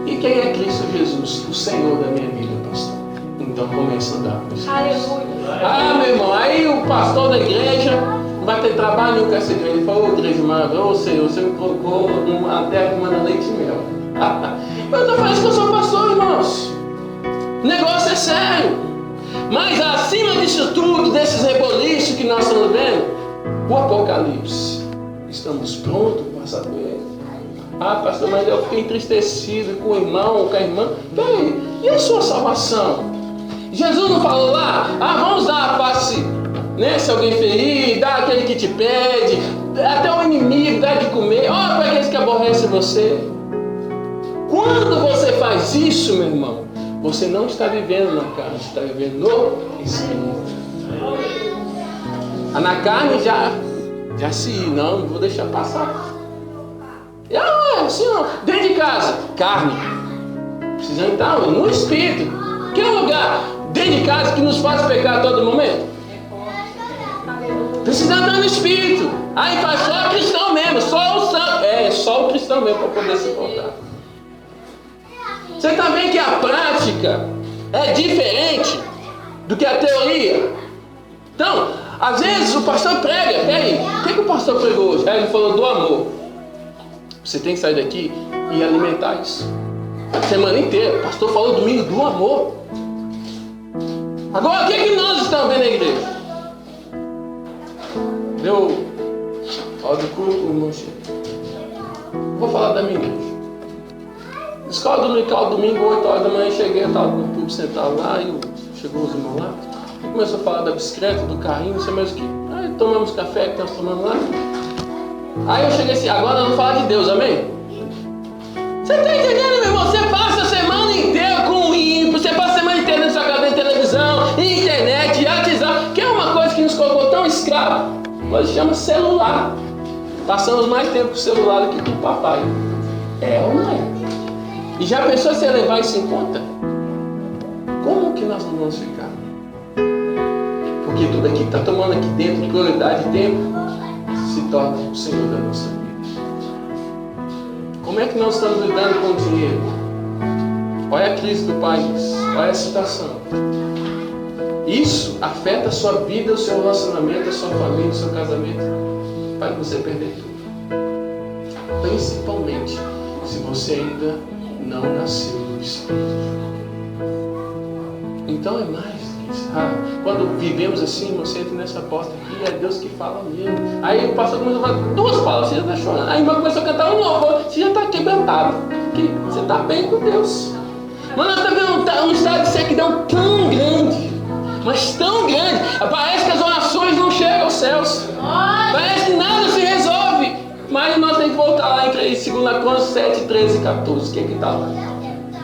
E quem é Cristo Jesus? O Senhor da minha vida, pastor. Então começa a andar com isso. Aleluia. Meu irmão, aí o pastor da igreja não vai ter trabalho nenhum com essa igreja. Ele falou, igreja, mano, Senhor, você me colocou uma terra que manda leite e mel. Eu estou falando que eu sou pastor, irmãos. O negócio é sério. Mas acima disso tudo, desses reboliços que nós estamos vendo, o Apocalipse. Estamos prontos para saber. Pastor, mas eu fiquei entristecido com o irmão, com a irmã. Peraí, e a sua salvação? Jesus não falou lá, vamos dar a face, né? Se alguém ferir, dá aquele que te pede, até o inimigo, dá de comer, ora para aqueles que aborrecem você. Quando você faz isso, meu irmão, você não está vivendo na carne, você está vivendo no Espírito. Na carne não vou deixar passar. Assim, dentro de casa, carne. Precisamos estar no Espírito. Que lugar dentro de casa que nos faz pecar a todo momento? Precisamos estar no Espírito. Aí faz só o cristão mesmo, só o santo. Só o cristão mesmo para poder se portar. Você está vendo que a prática é diferente do que a teoria? Então, às vezes o pastor prega. Peraí, o que o pastor pregou hoje? Ele falou do amor. Você tem que sair daqui e alimentar isso. A semana inteira. O pastor falou domingo do amor. Agora, o que nós estamos vendo na igreja? Deu hora do culto, irmão chega. Vou falar da minha igreja. Escola dominical, domingo, 8 horas da manhã, cheguei, eu estava no público sentado lá, e chegou os irmãos lá, e começou a falar da bicicleta, do carrinho, não sei mais o que. Aí tomamos café que nós tomamos lá. Aí eu cheguei assim, agora nós vamos falar de Deus, amém? Você está entendendo, meu irmão? Você passa a semana inteira com o ímpio, você passa a semana inteira na sua casa de televisão, internet, WhatsApp, que é uma coisa que nos colocou tão escravo. Mas se chama celular. Passamos mais tempo com o celular do que com o papai. É ou não é? E já pensou se levar isso em conta? Como que nós não vamos ficar? Porque tudo aqui que está tomando aqui dentro prioridade e tempo se torna o Senhor da nossa vida. Como é que nós estamos lidando com o dinheiro? Olha a crise do país, olha a situação. Isso afeta a sua vida, o seu relacionamento, a sua família, o seu casamento, para você perder tudo. Principalmente se você ainda não nasceu do Espírito. Então é mais isso. Quando vivemos assim, você entra nessa porta aqui, é Deus que fala mesmo. Aí o pastor começou a falar 2 palavras, você já está chorando. Aí a irmã começou a cantar um louvor, você já está quebrantado. Você está bem com Deus. Mas nós estamos vendo um estado de sequidão tão grande, mas tão grande. Parece que as orações não chegam aos céus. Parece que nada se resolve. Mas nós temos que voltar lá em 2 Crônicas 7, 13 e 14. O que está lá?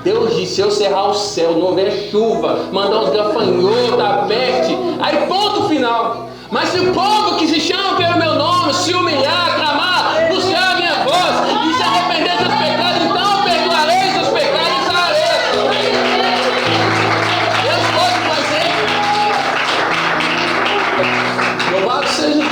Deus disse, se eu cerrar o céu, não houver chuva, mandar os gafanhotos, a peste, aí ponto final. Mas se o povo que se chama pelo meu nome se humilhar, clamar, buscar a minha voz e se arrepender dos pecados, então eu perdoarei seus pecados e sararei. Deus pode fazer. Louvado seja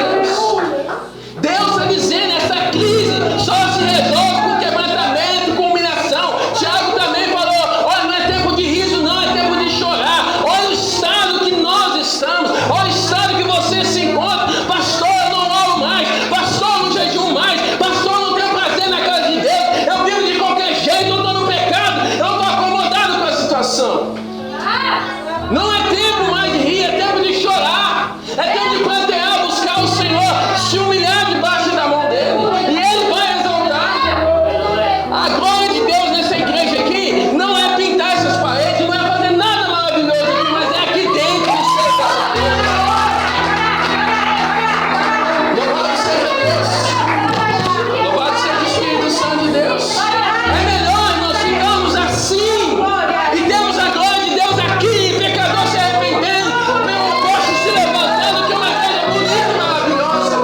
coração. Não é tempo mais de rir, é tempo de chorar. É tempo de plantear, buscar o Senhor, se humilhar debaixo da mão dele. E Ele vai exaltar. A glória de Deus nessa igreja aqui não é pintar essas paredes, não é fazer nada maravilhoso aqui, mas é aqui dentro do seu coração. Louvado seja Deus. Louvado seja o Espírito Santo de Deus. É melhor nós ficarmos assim e temos a glória de Deus aqui, pecador se arrependendo, meu rosto se levantando, que é uma igreja bonita e maravilhosa.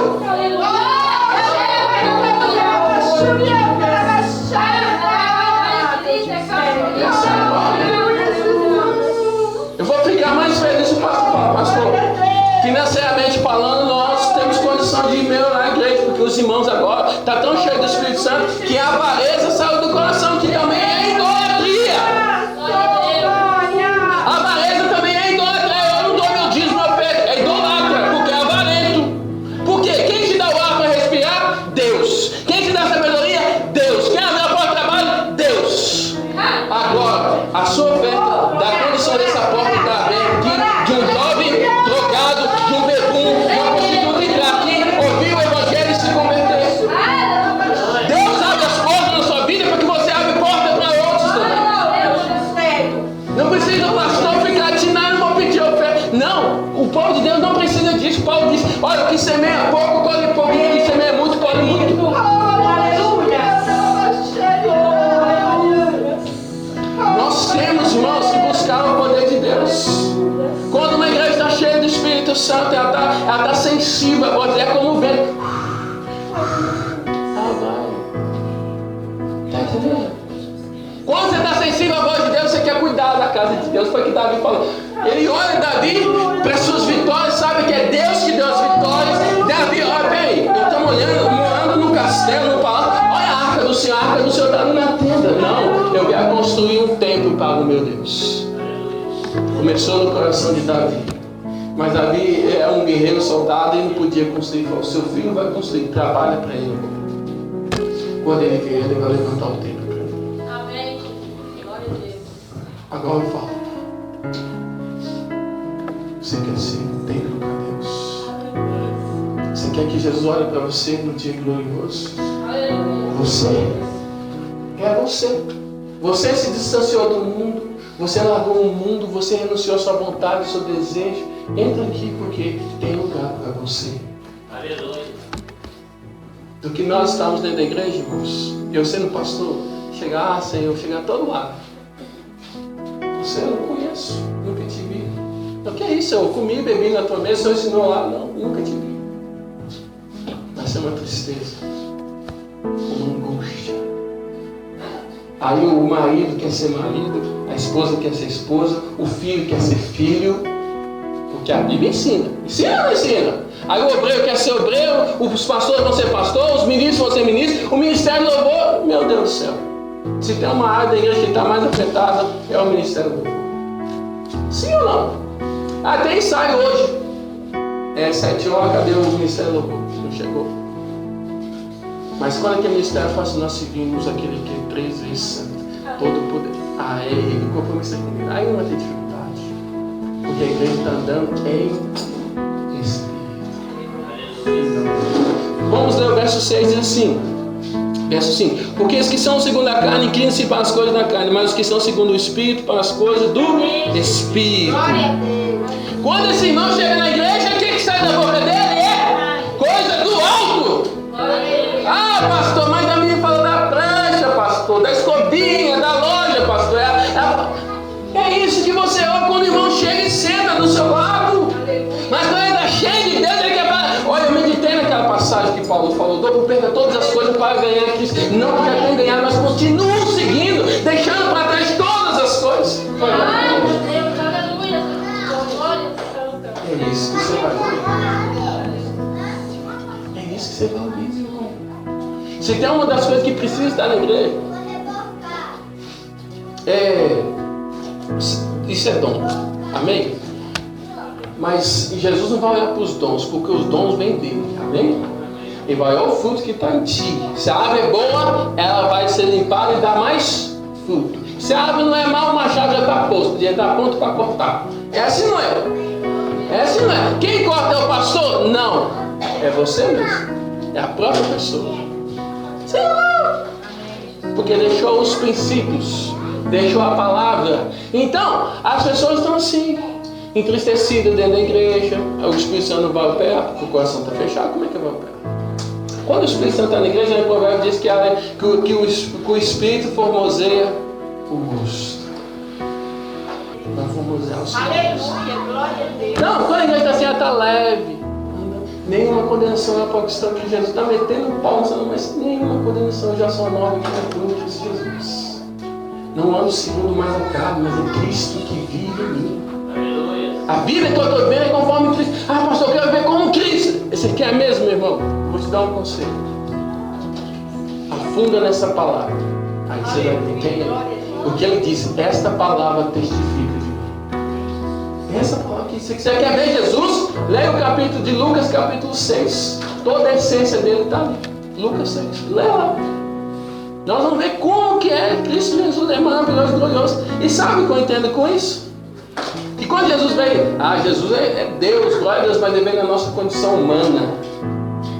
Eu vou ficar mais feliz se o pastor, financeiramente falando, nós temos condição de ir melhorar a igreja, porque os irmãos agora estão tão cheios do Espírito Santo que a avareza saiu do coração, que também é idolatria. A avareza também é idolatria. Eu não dou meu dízimo, meu pé, é idolatra, porque é avarento. Por quê? Quem te dá o ar para respirar? Deus. Quem te dá sabedoria? Deus. Quem abre a porta de trabalho? Deus. Agora, a sua oferta dá condição dessa porta estar aberta aqui, de um jovem drogado, de um bebum, de uma prostituta entrar aqui, ouvir o evangelho e se converter. Deus abre as portas na sua vida para que você abra porta para outros também. Não precisa o pastor ficar atinando, vou pedir oferta. Não, o povo de Deus não precisa disso. Paulo diz, olha, o que semeia pouco, colhe pouco, e quem semeia muito, colhe muito. Nós temos, irmãos, que buscar o poder de Deus. Quando uma igreja está cheia do Espírito Santo, ela está sensível, a voz é como o vento. Ela vai. Está entendendo? Quando você está sensível à voz de Deus, você quer cuidar da casa de Deus. Foi o que Davi falou. Ele olha Davi para as suas vitórias, sabe que é Deus que deu as vitórias. Davi, olha, peraí, eu estou morando no castelo, no palácio. Olha a arca do Senhor está na tenda. Não, eu quero construir um templo para o meu Deus. Começou no coração de Davi. Mas Davi é um guerreiro soldado e não podia construir. Falou, seu filho vai construir, trabalha para ele. Quando ele vier, ele vai levantar o templo para ele. Amém. Glória a Deus. Agora eu falo. Você quer ser um templo para Deus? Você quer que Jesus olhe para você num dia glorioso? Você. É você. Você se distanciou do mundo. Você largou o mundo. Você renunciou à sua vontade, ao seu desejo. Entra aqui porque tem lugar para você. Aleluia. Do que nós estamos dentro da igreja, irmãos. Eu sendo pastor, chegar, Senhor, chegar todo lado. Você eu não conheço, nunca te vi. O que é isso? Eu comi e bebi na tua mesa, o Senhor ensinou lá? Não, nunca te vi. Mas é uma tristeza, uma angústia. Aí o marido quer ser marido, a esposa quer ser esposa, o filho quer ser filho, porque a Bíblia ensina. Ensina ou não ensina? Aí o obreiro quer ser obreiro, os pastores vão ser pastores, os ministros vão ser ministros, o ministério do louvor, meu Deus do céu. Se tem uma área da igreja que está mais afetada, é o ministério do louvor. Sim ou não? Até ensaio hoje. 7 horas, cadê o ministério do louvor? Não chegou. Mas quando aquele ministério faz, nós seguimos aquele que é 3 vezes santo, todo o poder. Aí o compromisso é comigo. Aí não vai ter dificuldade. Porque a igreja está andando em espírito. Vamos ler o verso 6, diz assim. Verso 5. Porque os que são segundo a carne inclinam-se para as coisas da carne, mas os que são segundo o Espírito para as coisas do Espírito. Quando esse irmão chega na igreja, o que sai da boca dele? É coisa do alto. Ah, pastor, mas a minha fala da prancha, pastor, da escovinha, da loja, pastor. É isso que você ouve quando o irmão chega e senta do seu lado. Mas quando ele está cheio de Deus, ele quer falar. Olha, eu meditei naquela passagem que Paulo falou: dou por perda todas as coisas para ganhar Cristo. Não que já tem ganhado, mas continuam seguindo, deixando para trás todas as coisas. Ai, meu Deus, aleluia. Glória a Deus. É isso que você vai ouvir. É isso que você vai ouvir, meu irmão. Se tem uma das coisas que precisa estar na igreja, isso é dom. Amém? Mas Jesus não vai olhar para os dons, porque os dons vêm dele. Amém? Ele vai olhar o fruto que está em ti. Se a árvore é boa, ela vai ser limpada e dar mais fruto. Se a árvore não é mal, o machado já está posto, já está pronto para cortar. É assim, não é? É assim, não é? Quem corta é o pastor? Não. É você mesmo. É a própria pessoa. Sei lá. Porque deixou os princípios, deixou a palavra. Então, as pessoas estão assim, entristecidas dentro da igreja. O Espírito Santo não vai operar, porque o coração está fechado. Como é que vai operar? Quando o Espírito Santo está na igreja, o provérbio diz que o Espírito formoseia o gosto. Vai formosear o seu gosto. Aleluia, glória a Deus. Não, quando a igreja está assim, ela está leve. Nenhuma condenação é para a questão que Jesus está metendo o pau, mas nenhuma condenação. Eu já sou nova que é Cristo Jesus. Não ando segundo mais a carne, mas é Cristo que vive em mim. A vida que eu estou vendo é conforme Cristo. Ah, pastor, eu quero ver como Cristo. Esse aqui é mesmo, meu irmão. Vou te dar um conselho. Afunda nessa palavra. Aí você vai entender o que ele disse. Esta palavra testifica de mim. Essa palavra aqui. Se você quer ver Jesus, leia o capítulo de Lucas, capítulo 6. Toda a essência dele está ali. Lucas 6. Leia lá. Nós vamos ver como que é Cristo Jesus, é maravilhoso, glorioso. E sabe o que eu entendo com isso? Que quando Jesus veio, Jesus é Deus, glória a Deus, mas ele veio na nossa condição humana.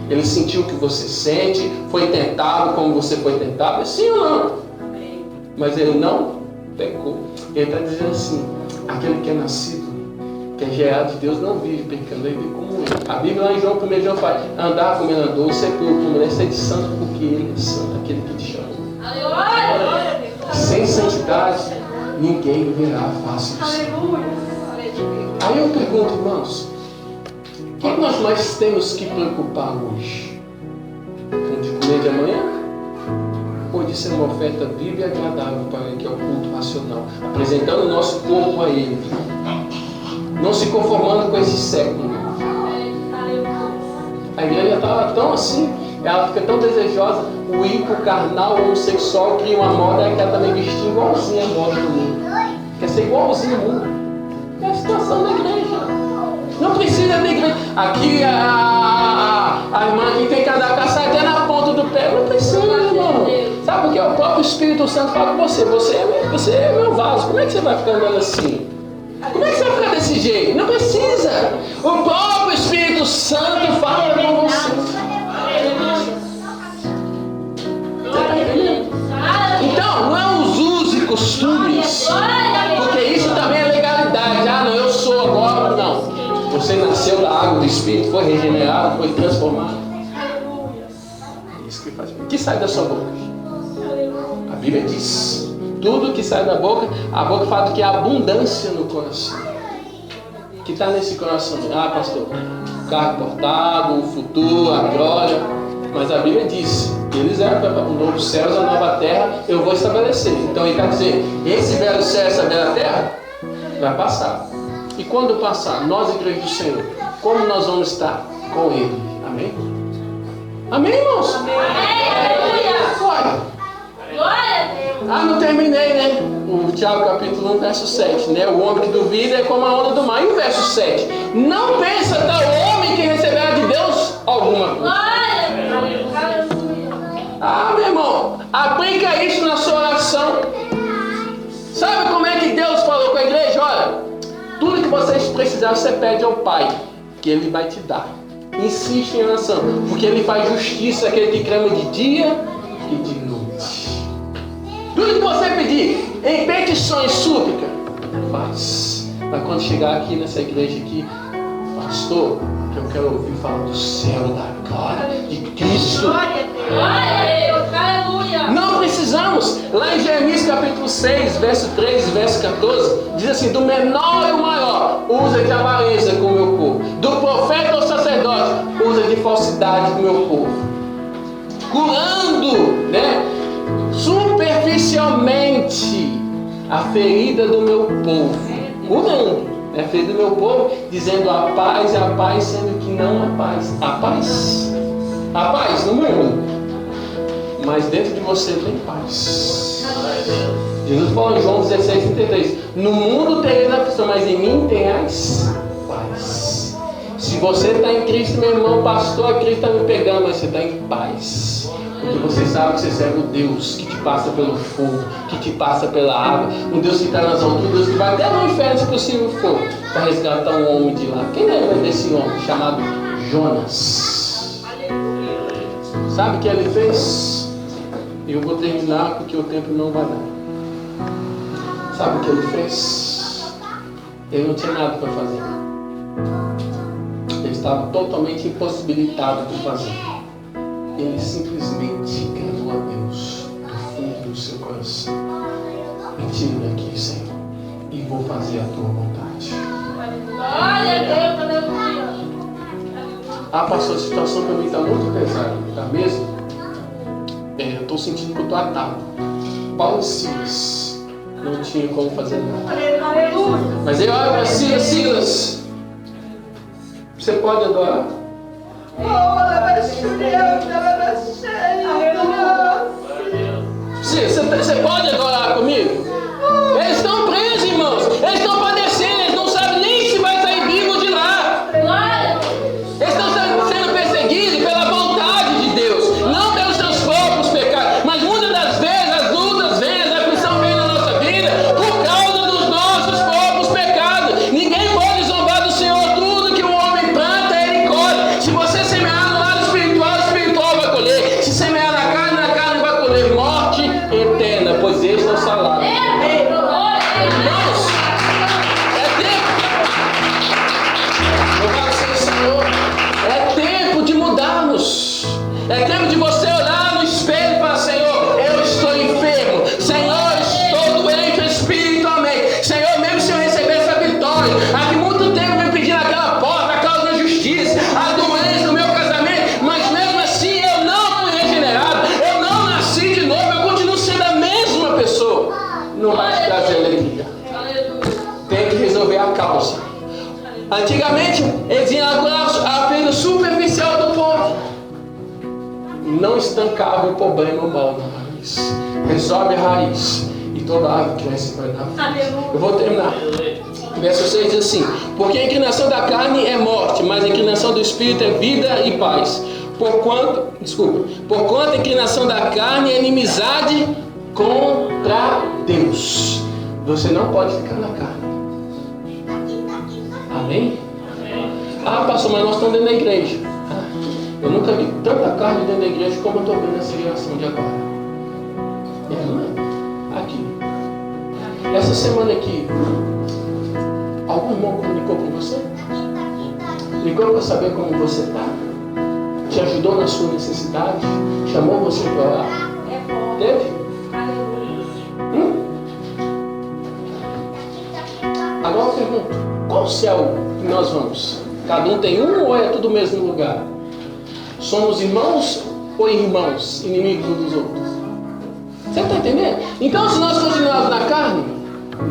Ele sentiu o que você sente, foi tentado como você foi tentado, sim ou não? Mas ele não pecou. Ele está dizendo assim, aquele que é nascido, que é gerado de Deus, não vive pecando, ele vive como ele. A Bíblia lá em João 1 João fala, andar como ele andou, ser puro como ele é, ser de santo porque ele é santo, aquele que te chamou. Sem santidade, ninguém verá a face do Senhor. Aí eu pergunto, irmãos, o que nós mais temos que preocupar hoje? Com de comer de amanhã? Ou de ser uma oferta viva e agradável para ele, que é o culto racional, apresentando o nosso corpo a Ele, não se conformando com esse século. A igreja estava tão assim, ela fica tão desejosa, o ímpio carnal homossexual cria uma moda que ela também vestir igualzinha a moda do mundo. Quer ser igualzinho ao mundo. É a situação da igreja. Não precisa da igreja. Aqui a irmã aqui tem que andar com a saia na ponta do pé. Não precisa, irmão. Sabe porque o próprio Espírito Santo fala com você. Você é meu vaso. Como é que você vai ficar andando assim? Como é que você vai ficar desse jeito? Não precisa. O próprio Espírito Santo fala com você. Então, não os usos e costumes. Porque isso também é legalidade. Ah, não, eu sou agora. Não. Você nasceu da água do Espírito, foi regenerado, foi transformado. É isso que faz. O que sai da sua boca? A Bíblia diz. Tudo que sai da boca, a boca fala que há abundância no coração. O que está nesse coração? Ah, pastor, o carro portado, o futuro, a glória. Mas a Bíblia diz, eles eram um novo céu e uma nova terra, eu vou estabelecer. Então ele está dizendo, esse belo céu, essa bela terra, vai passar. E quando passar, nós, igreja do Senhor, como nós vamos estar com Ele? Amém? Amém, irmãos? Amém. Agora. Glória a Deus. Ah, não terminei, né? O Tiago capítulo 1, verso 7, né? O homem que duvida é como a onda do mar. E o verso 7? Não pensa tal homem que receberá de Deus alguma coisa. Glória a Deus. Aleluia. Ah, meu irmão, aplica isso na sua oração. Sabe como é que Deus falou com a igreja? Olha, tudo que vocês precisarem, você pede ao Pai, que Ele vai te dar. Insiste em oração, porque Ele faz justiça àquele que clama de dia e de noite. Tudo que você pedir, em petições, súplica, faz. Mas quando chegar aqui nessa igreja aqui, pastor, que eu quero ouvir falar do céu, da glória de Cristo. Glória a Deus. Aleluia. Não precisamos. Lá em Jeremias capítulo 6, verso 13, verso 14, diz assim, do menor ao maior, usa de avareza com o meu povo. Do profeta ao sacerdote, usa de falsidade com o meu povo. Curando, né? Superficialmente a ferida do meu povo, curando a ferida do meu povo, dizendo a paz, sendo que não há paz. Há paz no mundo, mas dentro de você tem paz. Jesus falou em João 16:33, no mundo tereis aflição, mas em mim tenhais paz. Se você está em Cristo, meu irmão, pastor, Cristo está me pegando, mas você está em paz. Porque você sabe que você serve o Deus que te passa pelo fogo, que te passa pela água. Um Deus que está nas alturas, um Deus que vai até no inferno, se possível for, para resgatar um homem de lá. Quem lembra desse homem chamado Jonas? Sabe o que ele fez? E eu vou terminar porque o tempo não vai dar. Sabe o que ele fez? Ele não tinha nada para fazer. Ele estava totalmente impossibilitado de fazer. Ele simplesmente clamou a Deus do fundo do seu coração. Me tira daqui, Senhor, e vou fazer a tua vontade. Glória a Deus, aleluia. Ah, pastor, a situação para mim está muito pesada, está mesmo? Eu estou sentindo que eu estou atado. Paulo e Silas não tinham como fazer nada. Mas eu olho para Silas, você pode adorar? Você pode adorar comigo? Eles estão presos, irmãos. Eles estão padecendo. Eles não sabem nem se vai sair vivo de lá. Eles estão sendo perseguidos pela vontade de Deus, não pelos seus próprios pecados. Mas muitas das vezes as lutas vêm, as aflições vêm na nossa vida por causa dos nossos próprios pecados. Ninguém pode zombar do Senhor. Tudo que o homem planta, ele colhe. Se você semear no lado espiritual, o espiritual vai colher. Se semear na carne vai colher morte eterna, pois este é o salário. Irmãos, é tempo. Louvado seja o Senhor. É tempo de mudarmos. É tempo de você olhar no espelho e falar: Senhor, eu estou enfermo. Senhor, estou doente espiritualmente. Senhor, mesmo se eu receber essa vitória, há que muito tempo me pedindo aquela porta, a causa da justiça, a doença do meu casamento, mas mesmo assim eu não fui regenerado, eu não nasci de novo, eu continuo sendo a mesma pessoa. Não vai te trazer alegria. Tem que resolver a causa. Antigamente, eles iam a ferida superficial do povo. Não estancava o problema mal na raiz. Resolve a raiz. E toda árvore cresce para dar fruto. Eu vou terminar. Verso 6 diz assim: porque a inclinação da carne é morte, mas a inclinação do espírito é vida e paz. Porquanto a inclinação da carne é inimizade contra Deus. Você não pode ficar na carne. Amém? Ah, pastor, mas nós estamos dentro da igreja. Eu nunca vi tanta carne dentro da igreja como eu estou vendo nessa geração de agora. Aqui. Essa semana aqui, algum irmão comunicou com você? Ligou para saber como você está? Te ajudou na sua necessidade? Chamou você para orar? Teve? Agora eu pergunto: qual céu que nós vamos? Cada um tem um ou é tudo no mesmo lugar? Somos irmãos ou irmãos, inimigos uns dos outros? Você está entendendo? Então, se nós continuarmos na carne,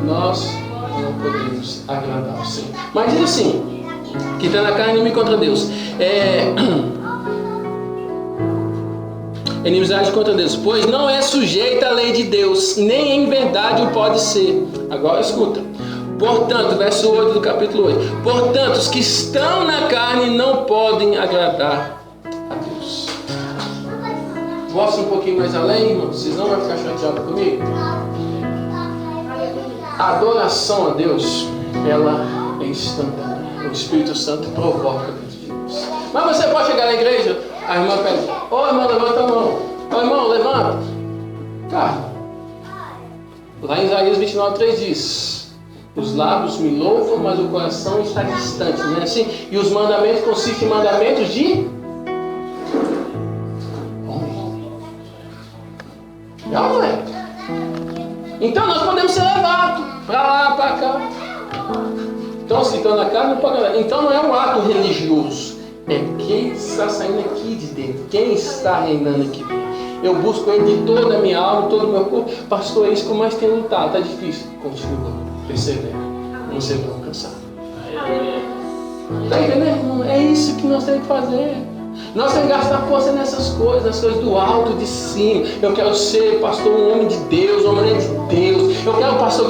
nós não podemos agradar ao Senhor. Mas diz assim: que está na carne, inimigo contra Deus. Inimizade contra Deus, pois não é sujeita à lei de Deus, nem em verdade o pode ser. Agora escuta. Portanto, verso 8 do capítulo 8. Portanto, os que estão na carne não podem agradar a Deus. Mostra um pouquinho mais além, irmãos. Vocês não vão ficar chateados comigo? A adoração a Deus, ela é instantânea. O Espírito Santo provoca dentro de Deus. Mas você pode chegar na igreja, a irmã pede: ô irmão, levanta a mão. Ô irmão, levanta. Cara, lá em Isaías 29:3 diz: os lábios me louvam, mas o coração está distante, não é assim? E os mandamentos consistem em mandamentos de homem. Não é? Então nós podemos ser levados para lá, para cá. Então, se estão na carne, não pode agradar. Então não é um ato religioso. É quem está saindo aqui de dentro. Quem está reinando aqui dentro. Eu busco Ele de toda a minha alma, todo o meu corpo. Pastor, é isso que eu mais tenho lutado. Está difícil. Continua. Persevera. Você vai alcançar. Está entendendo? É isso que nós temos que fazer. Nós temos que gastar força nessas coisas, nas coisas do alto, de cima. Eu quero ser, pastor, um homem de Deus, uma mulher de Deus. Eu quero, pastor,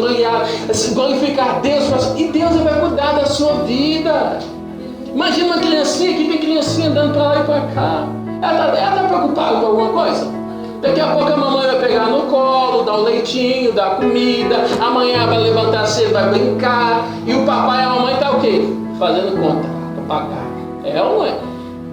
glorificar Deus. Pastor, e Deus vai cuidar da sua vida. Imagina uma criancinha que tem criancinha andando para lá e para cá. Ela está preocupada com alguma coisa? Daqui a pouco a mamãe vai pegar no colo, dar o leitinho, dar a comida, amanhã vai levantar cedo, vai brincar, e o papai e a mamãe tá o quê? Fazendo conta para pagar. É ou não é?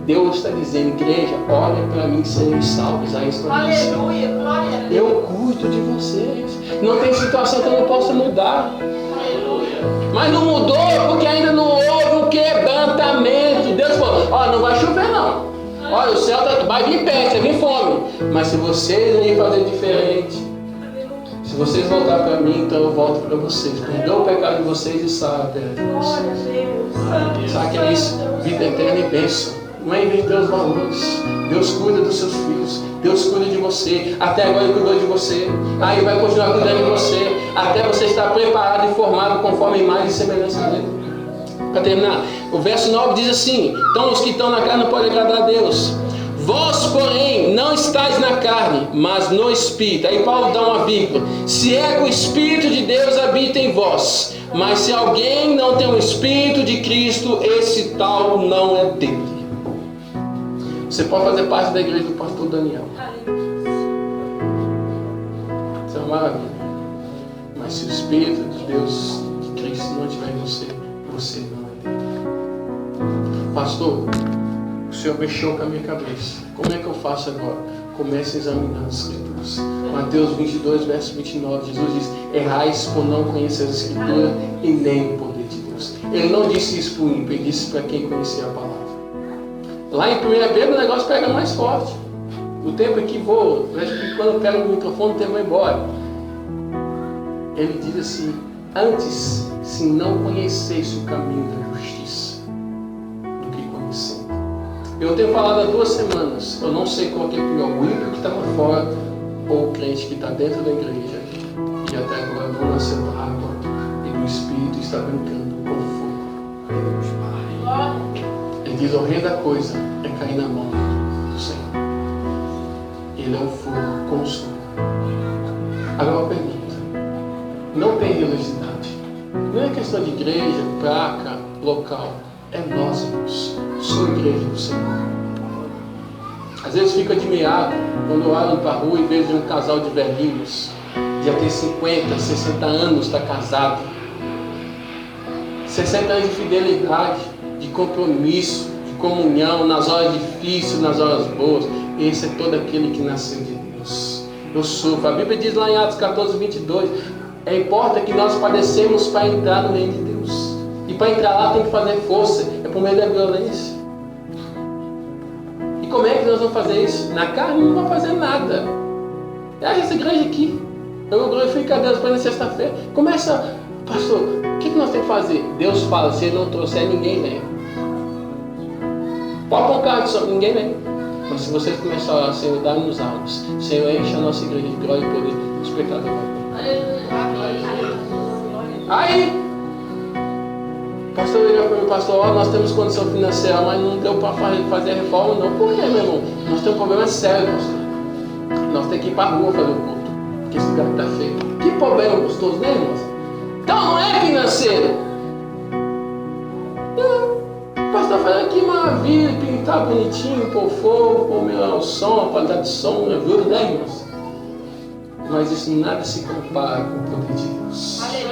Deus está dizendo, igreja, olha para mim, sereis salvos. Aí estou dizendo, Aleluia, glória a Deus. eu cuido de vocês. Não tem situação que eu não possa mudar. Aleluia. Mas não mudou porque ainda não houve um quebrantamento. Deus falou, ó, não vai chover não. Olha, o céu vai vir peste, vai vir fome. Mas se vocês não irem fazer diferente, se vocês voltar para mim, então eu volto para vocês. Perdoa o pecado de vocês e sara a terra de vocês. Sabe que é isso? Vida eterna e bênção. Não é inventar os valores. Deus cuida dos seus filhos. Deus cuida de você. Até agora Ele cuidou de você. Aí vai continuar cuidando de você. Até você estar preparado e formado conforme a imagem e semelhança dele. Para terminar, o verso 9 diz assim: então os que estão na carne não podem agradar a Deus. Vós, porém, não estáis na carne, mas no Espírito. Aí Paulo dá uma vírgula. Se é que o Espírito de Deus habita em vós. Mas se alguém não tem o Espírito de Cristo, esse tal não é dele. Você pode fazer parte da igreja do pastor Daniel. Isso é uma maravilha. Mas se o Espírito de Deus, de Cristo, não estiver em você, você não é dele. Pastor, o Senhor mexeu com a minha cabeça. Como é que eu faço agora? Comece a examinar as Escrituras. Mateus 22, verso 29, Jesus diz: errais por não conhecer as Escrituras e nem o poder de Deus. Ele não disse isso para o ímpio, ele disse para quem conhecia a palavra. Lá em 1 Pedro o negócio pega mais forte. O tempo aqui voa. Quando eu pego o microfone, o tempo vai embora. Ele diz assim: antes, se não conhecesse o caminho da justiça, do que conhecendo. Eu tenho falado há 2 semanas, eu não sei qual que é pior, o ímpio que está lá fora ou o crente que está dentro da igreja e até agora não nasceu da água e do Espírito e está brincando com fogo. Ele diz: o rei da coisa é cair na mão do Senhor. Ele é o fogo consumidor. Agora eu pergunto: não tem religiosidade? Não é questão de igreja, placa, local. É nós, irmãos. Sou igreja do Senhor. Às vezes fico admirado quando eu olho para a rua e vejo um casal de velhinhos, já tem 50, 60 anos, está casado. 60 anos de fidelidade, de compromisso, de comunhão, nas horas difíceis, nas horas boas. Esse é todo aquele que nasceu de Deus. Eu sofro. A Bíblia diz lá em Atos 14, 22, importa que nós padecemos para entrar no reino de Deus. E para entrar lá tem que fazer força, é por meio da violência. E como é que nós vamos fazer isso? Na carne não vamos fazer nada. Acha essa igreja aqui. Eu glorifico a Deus para na sexta-feira. Começa, pastor, o que nós temos que fazer? Deus fala: se ele não trouxer, ninguém vem. Pode pôr um carro de som, ninguém vem. Mas se vocês começarem a orar: Senhor, dá-nos almas. Senhor, enche a nossa igreja de glória e poder. Os pecadores vão vir. Aí, pastor liga para mim: pastor, ó, nós temos condição financeira, mas não deu para fazer a reforma não. Por quê, meu irmão? Nós temos um problema sério, pastor. Nós temos que ir para a rua fazer o culto, porque esse lugar está feio. Que problema gostoso, né, irmãos? Então não é financeiro. Não. O pastor falando: que maravilha, pintar bonitinho, pôr fogo, pôr o som, a qualidade de som, ajuda, né, irmãos? Mas isso nada se compara com o poder de Deus. Aí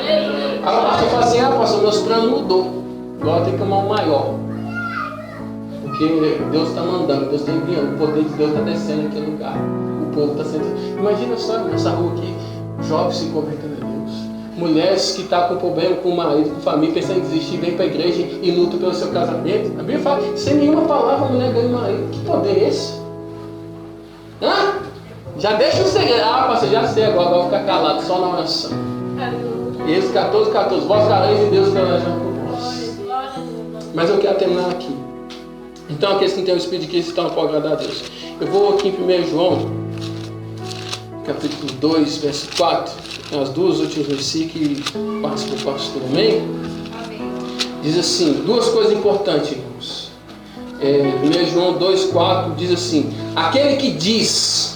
o pastor fala assim: pastor, meus planos mudou. Agora tem que tomar um maior. Porque Deus está mandando, Deus está enviando, o poder de Deus está descendo naquele lugar. O povo está sendo. Imagina só nessa rua aqui, jovens se convertendo a Deus. Mulheres que estão com problema com o marido, com a família, pensando em desistir, vem para a igreja e luta pelo seu casamento. A Bíblia fala: sem nenhuma palavra a mulher ganha o marido. Que poder é esse? Hã? Já deixa o segredo. Pastor, já sei agora vou ficar calado só na oração. Êxodo 14, 14. Vós fareis de Deus pelejando por vós. Mas eu quero terminar aqui. Então, aqueles que não têm o Espírito de Cristo estão para agradar a Deus. Eu vou aqui em 1 João, capítulo 2, verso 4. As 2 últimas versículos que passo para o pastor. Amém? Diz assim, 2 coisas importantes, irmãos. 1 João 2, 4 diz assim: aquele que diz.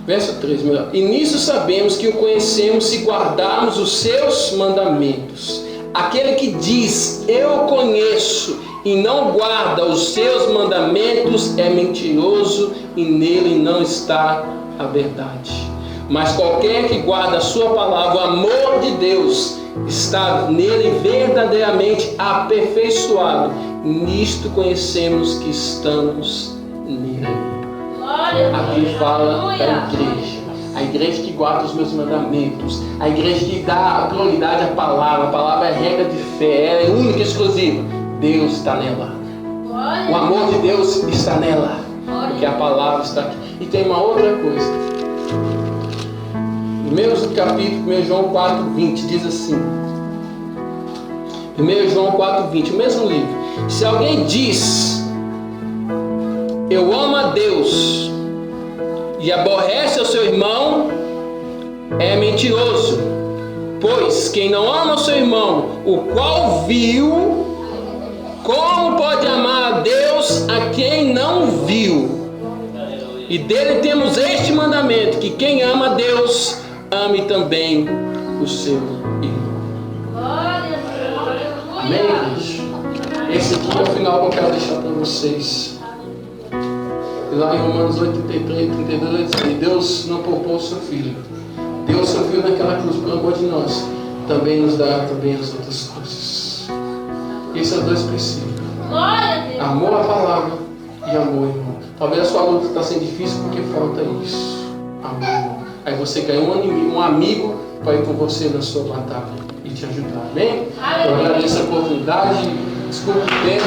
Verso 3, melhor. E nisso sabemos que o conhecemos se guardarmos os seus mandamentos. Aquele que diz: eu conheço e não guarda os seus mandamentos é mentiroso e nele não está a verdade. Mas qualquer que guarda a sua palavra, o amor de Deus está nele verdadeiramente aperfeiçoado. Nisto conhecemos que estamos nele. Aqui fala da igreja. A igreja que guarda os meus mandamentos. A igreja que dá prioridade à palavra. A palavra é regra de fé. Ela é única e exclusiva. Deus está nela. O amor de Deus está nela. Porque a palavra está aqui. E tem uma outra coisa. No mesmo capítulo, 1 João 4,20 diz assim. 1 João 4,20, o mesmo livro. Se alguém diz, eu amo a Deus, e aborrece o seu irmão, é mentiroso. Pois quem não ama o seu irmão, o qual viu, como pode amar a Deus a quem não viu? E dele temos este mandamento, que quem ama a Deus, ame também o seu irmão. Amém, igreja? Esse aqui é o final que eu quero deixar para vocês. Lá em Romanos 8:33, 32, diz: Deus não poupou o seu filho. Deus seu filho naquela cruz por amor de nós. Também nos dá também as outras coisas. Esses são dois princípios. Amor à palavra e amor, irmão. Talvez a sua luta está sendo difícil porque falta isso. Amor, irmão. Aí você ganha um amigo para ir com você na sua batalha e te ajudar. Amém? Eu agradeço a oportunidade. Desculpe o tempo.